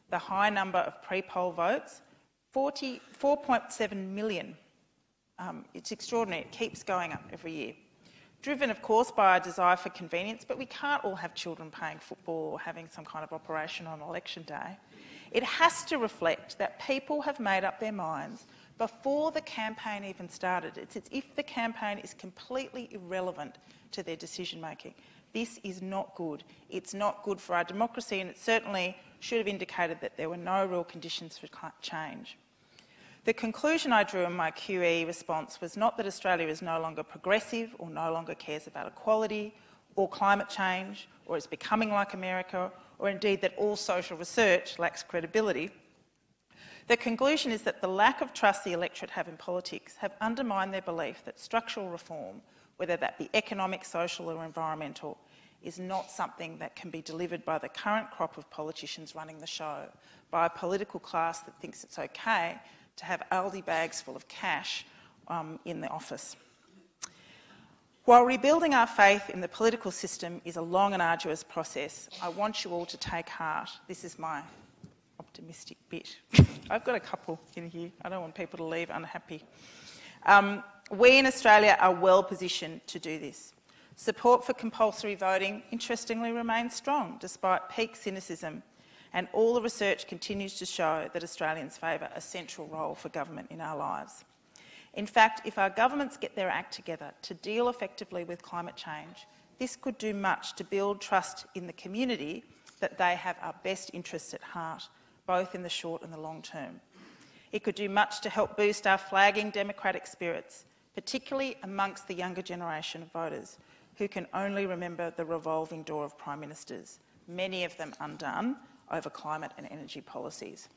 The high number of pre-poll votes, 4.7 million. It's extraordinary. It keeps going up every year. Driven, of course, by a desire for convenience, but we can't all have children playing football or having some kind of operation on election day. It has to reflect that people have made up their minds before the campaign even started. It's as if the campaign is completely irrelevant to their decision-making. This is not good. It's not good for our democracy, and it certainly should have indicated that there were no real conditions for change. The conclusion I drew in my QE response was not that Australia is no longer progressive or no longer cares about equality or climate change or is becoming like America, or indeed that all social research lacks credibility. The conclusion is that the lack of trust the electorate have in politics have undermined their belief that structural reform, whether that be economic, social or environmental, is not something that can be delivered by the current crop of politicians running the show, by a political class that thinks it's okay to have Aldi bags full of cash in the office. While rebuilding our faith in the political system is a long and arduous process, I want you all to take heart. This is my optimistic bit. I've got a couple in here. I don't want people to leave unhappy. We in Australia are well positioned to do this. Support for compulsory voting, interestingly, remains strong despite peak cynicism, and all the research continues to show that Australians favour a central role for government in our lives. In fact, if our governments get their act together to deal effectively with climate change, this could do much to build trust in the community that they have our best interests at heart, both in the short and the long term. It could do much to help boost our flagging democratic spirits, particularly amongst the younger generation of voters, who can only remember the revolving door of Prime Ministers, many of them undone over climate and energy policies.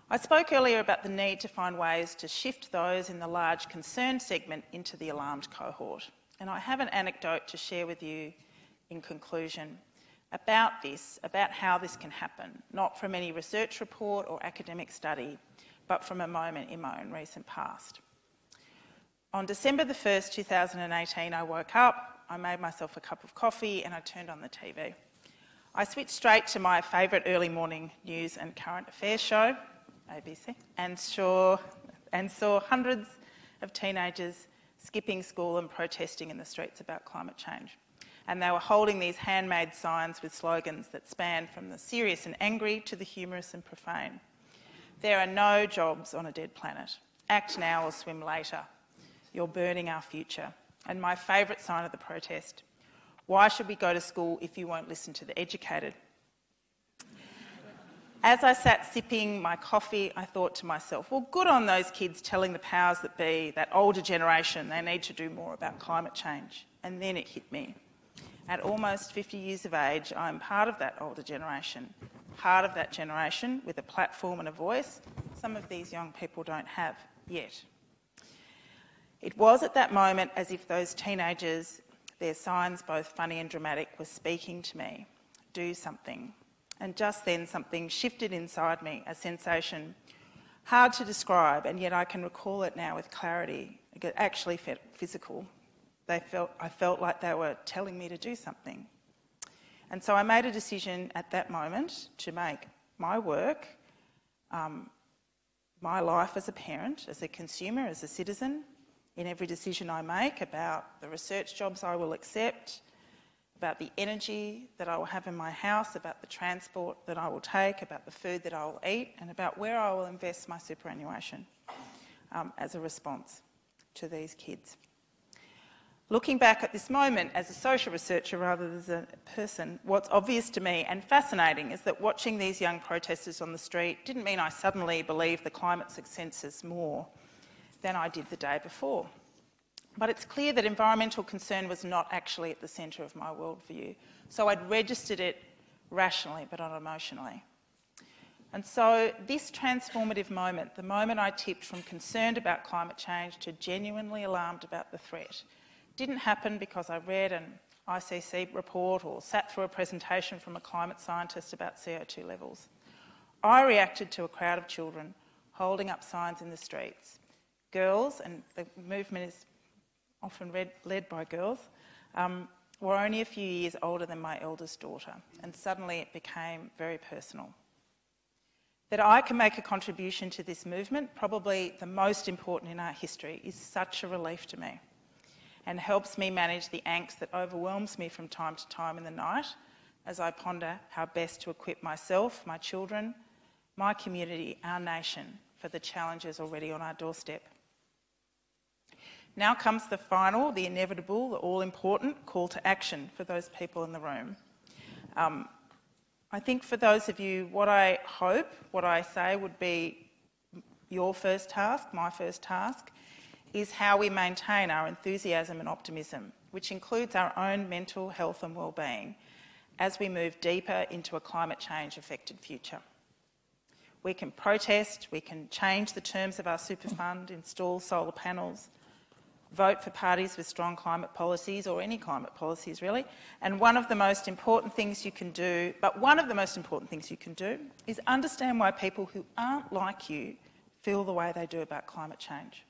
I spoke earlier about the need to find ways to shift those in the large concerned segment into the alarmed cohort. And I have an anecdote to share with you in conclusion about this, about how this can happen, not from any research report or academic study, but from a moment in my own recent past. On December the 1st, 2018, I woke up, I made myself a cup of coffee and I turned on the TV. I switched straight to my favourite early morning news and current affairs show, ABC, and saw hundreds of teenagers skipping school and protesting in the streets about climate change. And they were holding these handmade signs with slogans that span from the serious and angry to the humorous and profane. There are no jobs on a dead planet. Act now or swim later. You're burning our future. And my favourite sign of the protest: why should we go to school if you won't listen to the educated? As I sat sipping my coffee, I thought to myself, well, good on those kids telling the powers that be, that older generation, they need to do more about climate change. And then it hit me. At almost 50 years of age, I'm part of that older generation, part of that generation with a platform and a voice some of these young people don't have yet. It was at that moment as if those teenagers, their signs both funny and dramatic, were speaking to me. Do something. And just then something shifted inside me, a sensation hard to describe, and yet I can recall it now with clarity. It actually felt physical. I felt like they were telling me to do something. And so I made a decision at that moment to make my work, my life as a parent, as a consumer, as a citizen, in every decision I make about the research jobs I will accept, about the energy that I will have in my house, about the transport that I will take, about the food that I will eat, and about where I will invest my superannuation as a response to these kids. Looking back at this moment as a social researcher rather than as a person, what's obvious to me and fascinating is that watching these young protesters on the street didn't mean I suddenly believed the climate consensus more. than I did the day before. But it's clear that environmental concern was not actually at the centre of my worldview. So I'd registered it rationally but not emotionally. And so this transformative moment, the moment I tipped from concerned about climate change to genuinely alarmed about the threat, didn't happen because I read an ICC report or sat through a presentation from a climate scientist about CO2 levels. I reacted to a crowd of children holding up signs in the streets. Girls, and the movement is often led by girls, were only a few years older than my eldest daughter, and suddenly it became very personal. That I can make a contribution to this movement, probably the most important in our history, is such a relief to me and helps me manage the angst that overwhelms me from time to time in the night as I ponder how best to equip myself, my children, my community, our nation for the challenges already on our doorstep. Now comes the final, the inevitable, the all-important call to action for those people in the room. I think for those of you, what I hope, what I say would be your first task, my first task, is how we maintain our enthusiasm and optimism, which includes our own mental health and well-being, as we move deeper into a climate change affected future. We can protest, we can change the terms of our super fund, install solar panels, vote for parties with strong climate policies, or any climate policies really. And one of the most important things you can do, is understand why people who aren't like you feel the way they do about climate change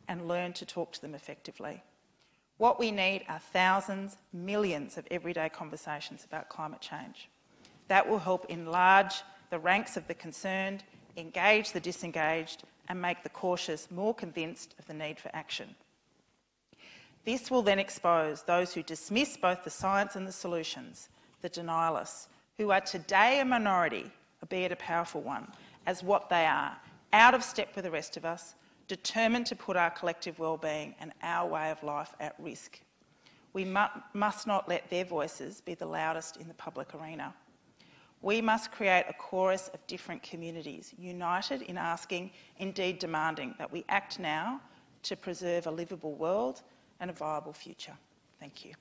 and learn to talk to them effectively. What we need are thousands, millions of everyday conversations about climate change. That will help enlarge the ranks of the concerned, engage the disengaged, and make the cautious more convinced of the need for action. This will then expose those who dismiss both the science and the solutions, the denialists, who are today a minority, albeit a powerful one, as what they are, out of step with the rest of us, determined to put our collective well-being and our way of life at risk. We must not let their voices be the loudest in the public arena. We must create a chorus of different communities, united in asking, indeed demanding, that we act now to preserve a livable world and a viable future. Thank you.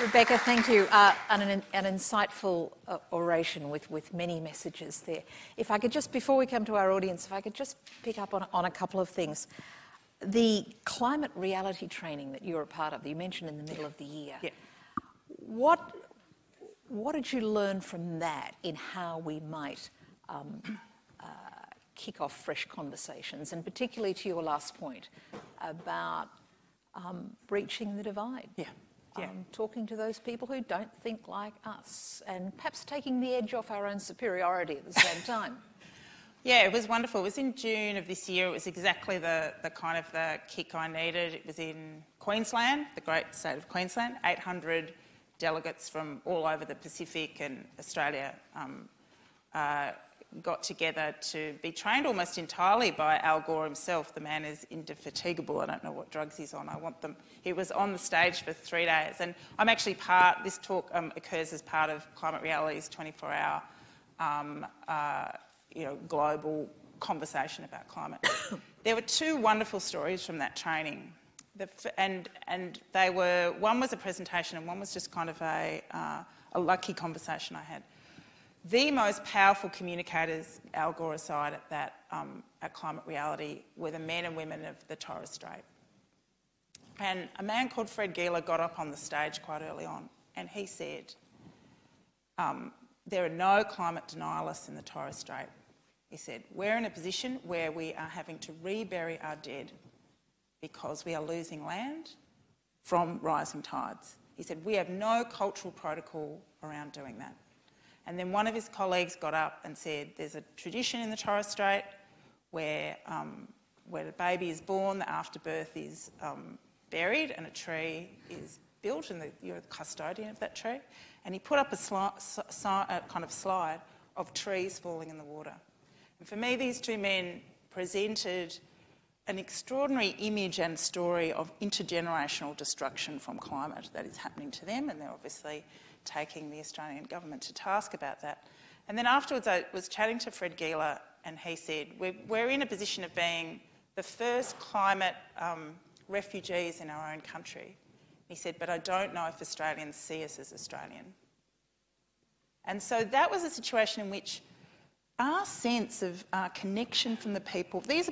Rebecca, thank you. An insightful oration with many messages there. If I could just, before we come to our audience, if I could just pick up on a couple of things. The climate reality training that you're a part of, you mentioned in the middle of the year. Yeah. What did you learn from that in how we might kick off fresh conversations, and particularly to your last point about breaching the divide? Yeah. Yeah. Talking to those people who don't think like us, and perhaps taking the edge off our own superiority at the same time. Yeah, it was wonderful. It was in June of this year. It was exactly the kind of the kick I needed. It was in Queensland, the great state of Queensland. 800 delegates from all over the Pacific and Australia got together to be trained almost entirely by Al Gore himself. The man is indefatigable. I don't know what drugs he's on. I want them. He was on the stage for 3 days. And I'm actually this talk occurs as part of Climate Reality's 24-hour global conversation about climate. There were two wonderful stories from that training. And they were, one was a presentation and one was just kind of a lucky conversation I had. The most powerful communicators, Al Gore aside, at Climate Reality were the men and women of the Torres Strait. And a man called Fred Gieler got up on the stage quite early on and he said, there are no climate denialists in the Torres Strait. He said, we're in a position where we are having to rebury our dead because we are losing land from rising tides. He said, we have no cultural protocol around doing that. And then one of his colleagues got up and said, there's a tradition in the Torres Strait where the baby is born, the afterbirth is buried and a tree is built and you're the custodian of that tree. And he put up a kind of slide of trees falling in the water. And for me, these two men presented an extraordinary image and story of intergenerational destruction from climate that is happening to them, and they're obviously taking the Australian government to task about that. And then afterwards I was chatting to Fred Gieler, and he said, we're in a position of being the first climate refugees in our own country. He said, but I don't know if Australians see us as Australian. And so that was a situation in which our sense of our connection from the people, these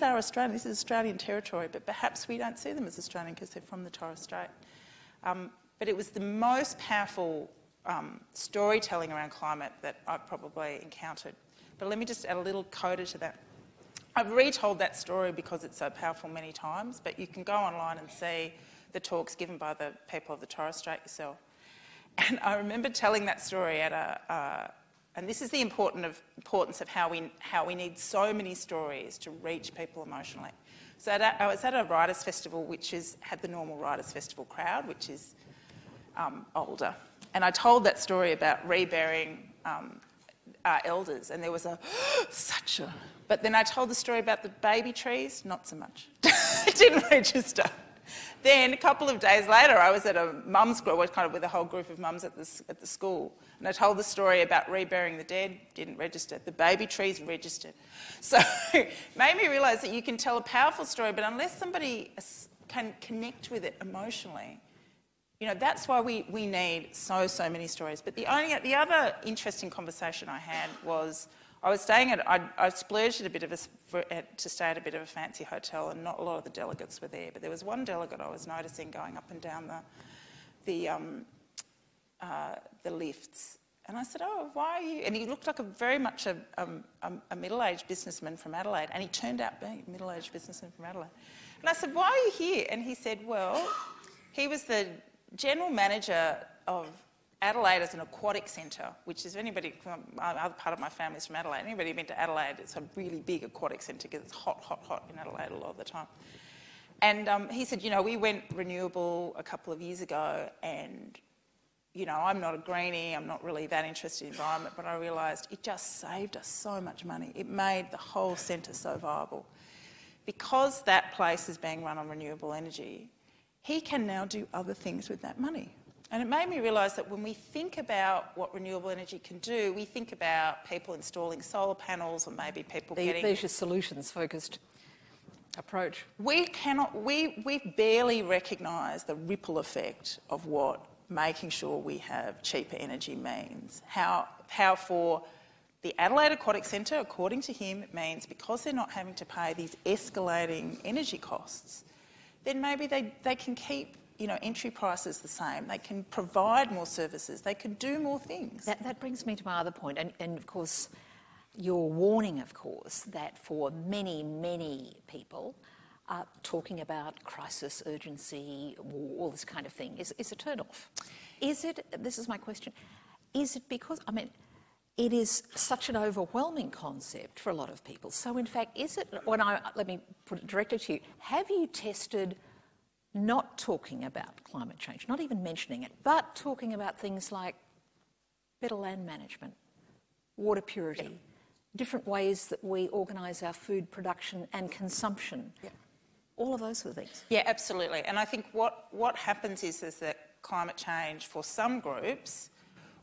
are Australian, this is Australian territory, but perhaps we don't see them as Australian because they're from the Torres Strait. But it was the most powerful storytelling around climate that I've probably encountered. But let me just add a little coda to that. I've retold that story because it's so powerful many times, but you can go online and see the talks given by the people of the Torres Strait yourself. And I remember telling that story at and this is the importance of how we need so many stories to reach people emotionally. So I was at a writers' festival which had the normal writers' festival crowd, which is older. And I told that story about reburying our elders, and there was but then I told the story about the baby trees, not so much. It didn't register. Then a couple of days later, I was at a mum's group, with a whole group of mums at the school, and I told the story about reburying the dead, didn't register. The baby trees registered. So it made me realise that you can tell a powerful story, but unless somebody can connect with it emotionally, that's why we need so many stories. But the other interesting conversation I had was I was staying I splurged to stay at a bit of a fancy hotel, and not a lot of the delegates were there. But there was one delegate I was noticing going up and down the lifts, and I said, "Oh, why are you?" And he looked like very much a middle-aged businessman from Adelaide, and he turned out being a middle-aged businessman from Adelaide. And I said, "Why are you here?" And he said, "Well, he was the general manager of Adelaide as an aquatic centre," which is, anybody from other part of my family is from Adelaide. Anybody been to Adelaide? It's a really big aquatic centre because it's hot in Adelaide a lot of the time. And he said, we went renewable a couple of years ago, and I'm not a greenie, I'm not really that interested in the environment, but I realised it just saved us so much money. It made the whole centre so viable. Because that place is being run on renewable energy, he can now do other things with that money. And it made me realise that when we think about what renewable energy can do, we think about people installing solar panels, or maybe people getting... There's your solutions-focused approach. We barely recognise the ripple effect of what making sure we have cheaper energy means. How for the Adelaide Aquatic Centre, according to him, it means because they're not having to pay these escalating energy costs, then maybe they can keep entry prices the same. They can provide more services. They can do more things. That brings me to my other point. And of course, your warning, of course, that for many, many people, talking about crisis, urgency, war, all this kind of thing is a turn-off. This is my question, is it because, it is such an overwhelming concept for a lot of people. So in fact, let me put it directly to you, have you tested not talking about climate change, not even mentioning it, but talking about things like better land management, water purity, different ways that we organise our food production and consumption, all of those sort of things? Yeah, absolutely. And I think what happens is that climate change for some groups,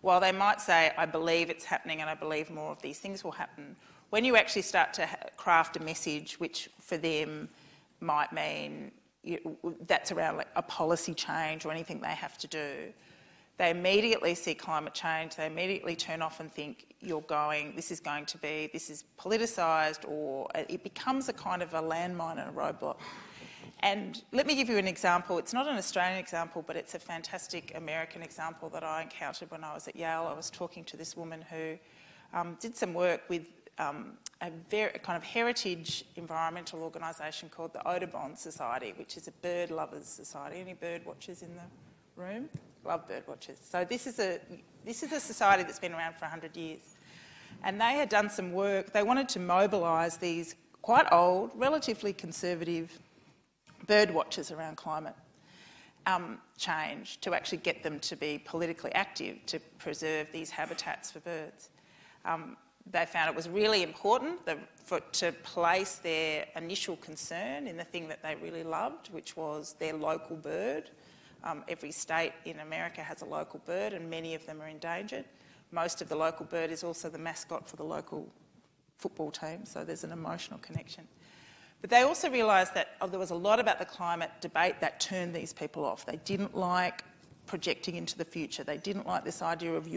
while they might say, I believe it's happening and I believe more of these things will happen, when you actually start to craft a message which for them might mean that's around like a policy change or anything they have to do, they immediately see climate change, they immediately turn off and think this is politicised, or it becomes a kind of a landmine and a roadblock. And let me give you an example. It's not an Australian example, but it's a fantastic American example that I encountered when I was at Yale. I was talking to this woman who did some work with a kind of heritage environmental organisation called the Audubon Society, which is a bird lovers society. Any bird watchers in the room? Love bird watchers. So this is a society that's been around for 100 years. And they had done some work. They wanted to mobilise these quite old, relatively conservative bird watchers around climate change to actually get them to be politically active to preserve these habitats for birds. They found it was really important to place their initial concern in the thing that they really loved, which was their local bird. Every state in America has a local bird, and many of them are endangered. Most of the local bird is also the mascot for the local football team, so there's an emotional connection. But they also realised that there was a lot about the climate debate that turned these people off. They didn't like projecting into the future. They didn't like this idea of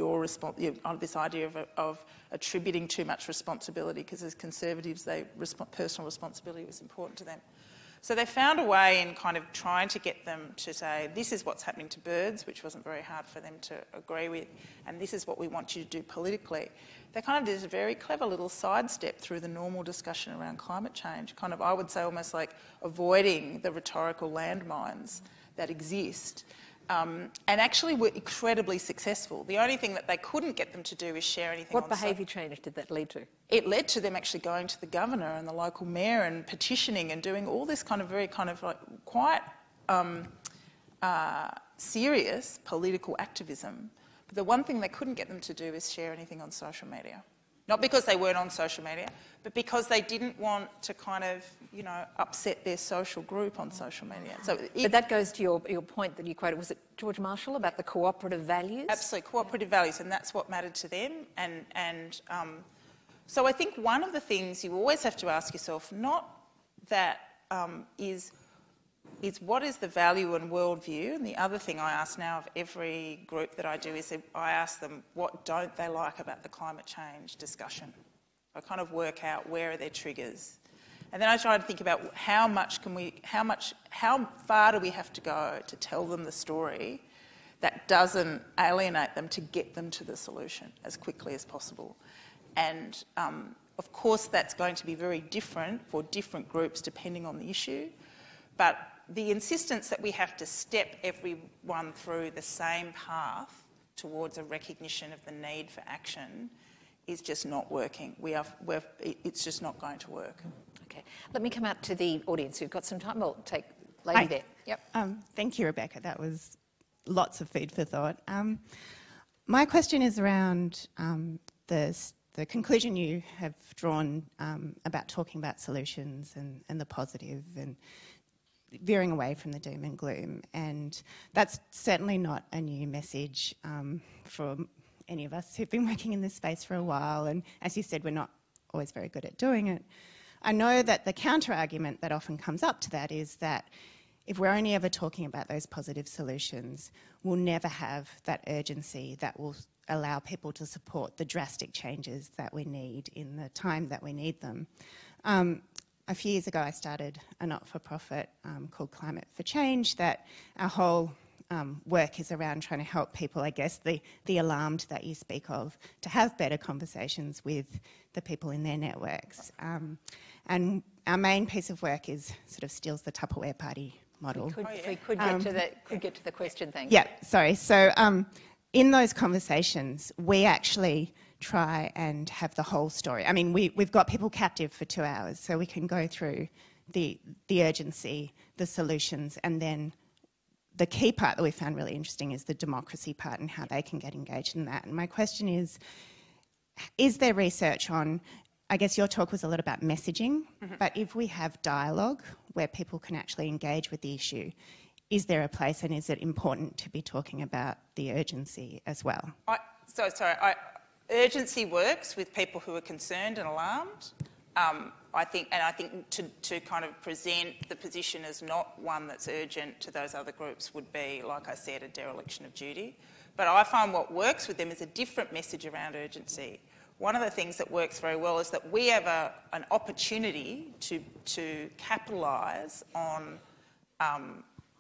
this idea of attributing too much responsibility, because as conservatives, personal responsibility was important to them. So they found a way in kind of trying to get them to say, this is what's happening to birds, which wasn't very hard for them to agree with, and this is what we want you to do politically. They kind of did a very clever little sidestep through the normal discussion around climate change, kind of, I would say, almost like avoiding the rhetorical landmines that exist. And actually were incredibly successful. The only thing that they couldn't get them to do is share anything. What behaviour change did that lead to? It led to them actually going to the governor and the local mayor and petitioning and doing all this kind of very kind of like quite serious political activism. But the one thing they couldn't get them to do is share anything on social media. Not because they weren't on social media, but because they didn't want to kind of, upset their social group on social media. But that goes to your point that you quoted. Was it George Marshall about the cooperative values? Absolutely, cooperative values, and that's what mattered to them. So I think one of the things you always have to ask yourself, not that is what is the value and worldview, and the other thing I ask now of every group that I do is I ask them what don't they like about the climate change discussion. I kind of work out where are their triggers, and then I try to think about how far do we have to go to tell them the story that doesn't alienate them to get them to the solution as quickly as possible. And of course that's going to be very different for different groups depending on the issue, but the insistence that we have to step everyone through the same path towards a recognition of the need for action is just not working. It's just not going to work. Okay, let me come out to the audience. We've got some time. We'll take lady Hi. there. Yep. Thank you, Rebecca. That was lots of food for thought. My question is around the conclusion you have drawn about talking about solutions and the positive and veering away from the doom and gloom, and that's certainly not a new message for any of us who've been working in this space for a while, and as you said, we're not always very good at doing it. I know that the counter-argument that often comes up to that is that if we're only ever talking about those positive solutions, we'll never have that urgency that will allow people to support the drastic changes that we need in the time that we need them. A few years ago, I started a not-for-profit called Climate for Change, that our whole work is around trying to help people, I guess, the alarmed that you speak of, to have better conversations with the people in their networks. And our main piece of work is sort of steals the Tupperware party model. We could get to the question, thank you. Yeah, sorry. So in those conversations, we actually try and have the whole story. I mean, we've got people captive for 2 hours, so we can go through the urgency, the solutions, and then the key part that we found really interesting is the democracy part and how they can get engaged in that. And my question is there research on, I guess your talk was a lot about messaging, but if we have dialogue where people can actually engage with the issue, is there a place and is it important to be talking about the urgency as well? Urgency works with people who are concerned and alarmed. I think to kind of present the position as not one that's urgent to those other groups would be, like I said, a dereliction of duty. But I find what works with them is a different message around urgency. One of the things that works very well is that we have an opportunity to capitalise on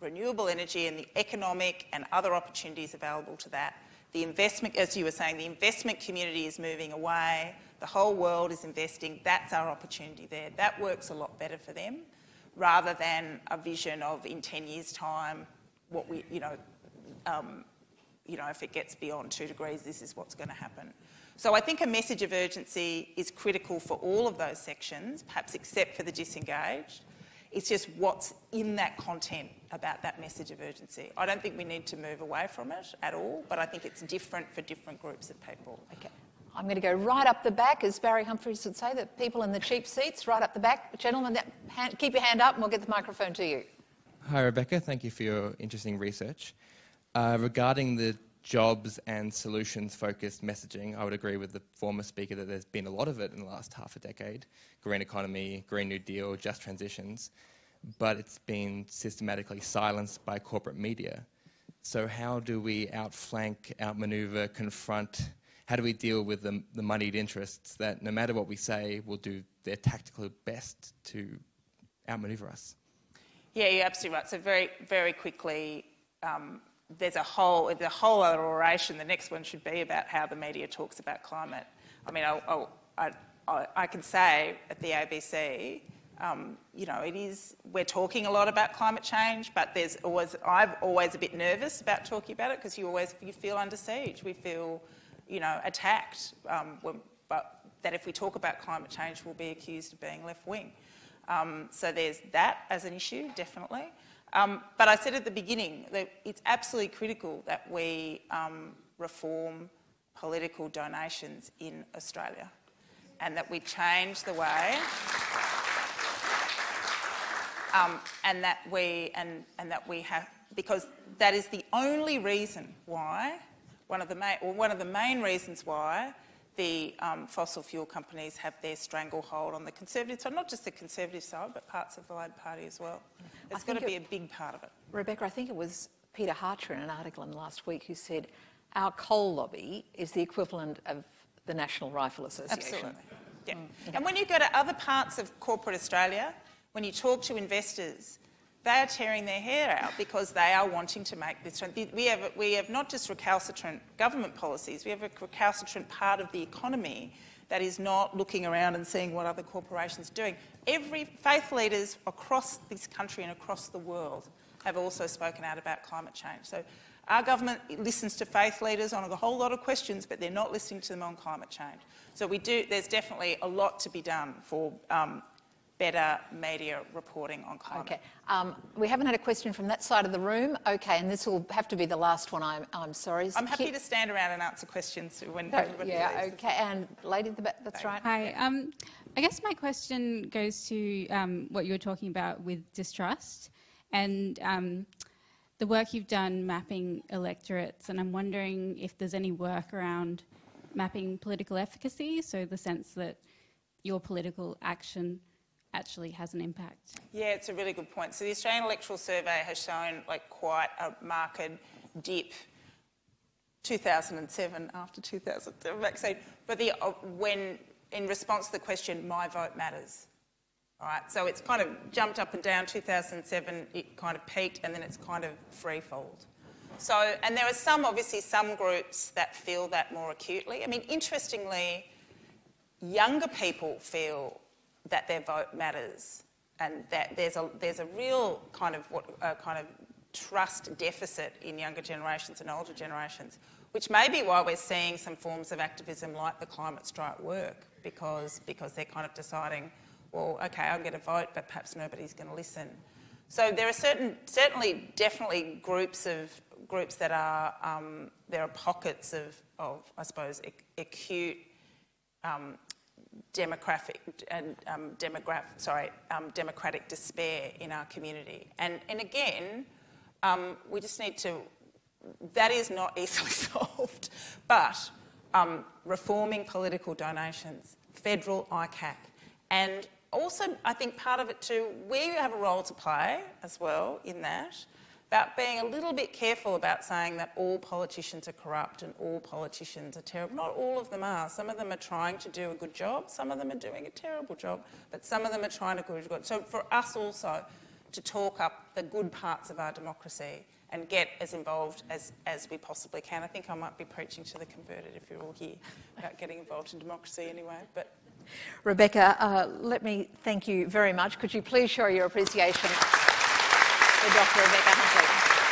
renewable energy and the economic and other opportunities available to that. The investment, as you were saying, the investment community is moving away. The whole world is investing. That's our opportunity there. That works a lot better for them, rather than a vision of in 10 years' time, what we, if it gets beyond 2 degrees, this is what's going to happen. So I think a message of urgency is critical for all of those sections, perhaps except for the disengaged. It's just what's in that content about that message of urgency. I don't think we need to move away from it at all, but I think it's different for different groups of people. Okay. I'm going to go right up the back, as Barry Humphries would say, the people in the cheap seats, right up the back. Gentlemen, keep your hand up and we'll get the microphone to you. Hi, Rebecca. Thank you for your interesting research. Regarding the jobs and solutions-focused messaging, I would agree with the former speaker that there's been a lot of it in the last half a decade. Green economy, Green New Deal, just transitions. But it's been systematically silenced by corporate media. So how do we outflank, outmaneuver, confront? How do we deal with the moneyed interests that, no matter what we say, will do their tactical best to outmaneuver us? Yeah, you're absolutely right. So very, very quickly, there's a whole other oration. The next one should be about how the media talks about climate. I mean, I can say at the ABC, you know, we're talking a lot about climate change, but I'm always a bit nervous about talking about it because you feel under siege. We feel, you know, attacked. But that if we talk about climate change, we'll be accused of being left-wing. So there's that as an issue, definitely. But I said at the beginning that it's absolutely critical that we reform political donations in Australia and that we change the way and that we have, because that is the only reason why, one of the main reasons why the fossil fuel companies have their stranglehold on the Conservative side, not just the Conservative side, but parts of the Labor Party as well. It's got to be a big part of it. Rebecca, I think it was Peter Harcher in an article in last week who said our coal lobby is the equivalent of the National Rifle Association. Absolutely. Yeah. And when you go to other parts of corporate Australia, when you talk to investors, they are tearing their hair out because they are wanting to make this. We have not just recalcitrant government policies, we have a recalcitrant part of the economy that is not looking around and seeing what other corporations are doing. Faith leaders across this country and across the world have also spoken out about climate change. So our government listens to faith leaders on a whole lot of questions, but they're not listening to them on climate change. So there's definitely a lot to be done for better media reporting on climate. Okay. We haven't had a question from that side of the room. Okay, and this will have to be the last one, I'm sorry. I'm happy to stand around and answer questions when everybody leaves. Yeah, okay. And lady at the back, that's right. Hi. I guess my question goes to what you were talking about with distrust and the work you've done mapping electorates, and I'm wondering if there's any work around mapping political efficacy, so the sense that your political action actually has an impact. Yeah, it's a really good point. So the Australian Electoral Survey has shown quite a marked dip 2007 after 2007 vaccine, but when in response to the question, my vote matters. All right, so it's kind of jumped up and down. 2007, it kind of peaked, and then it's kind of free-falled. So, and there are obviously some groups that feel that more acutely. I mean, interestingly, younger people feel that their vote matters, and that there's a real kind of trust deficit in younger generations and older generations, which may be why we're seeing some forms of activism like the climate strike work, because they're kind of deciding, well, okay, I'll get a vote, but perhaps nobody's going to listen. So there are definitely groups that are there are pockets of I suppose acute democratic despair in our community, and again, we just need to. That is not easily solved, but reforming political donations, federal ICAC, and also I think part of it too, we have a role to play as well in that. About being a little bit careful about saying that all politicians are corrupt and all politicians are terrible. Not all of them are. Some of them are trying to do a good job. Some of them are doing a terrible job. But some of them are trying to do a good job. So for us also to talk up the good parts of our democracy and get as involved as we possibly can. I think I might be preaching to the converted if you're all here about getting involved in democracy anyway. But Rebecca, let me thank you very much. Could you please show your appreciation for Dr Rebecca Huntley?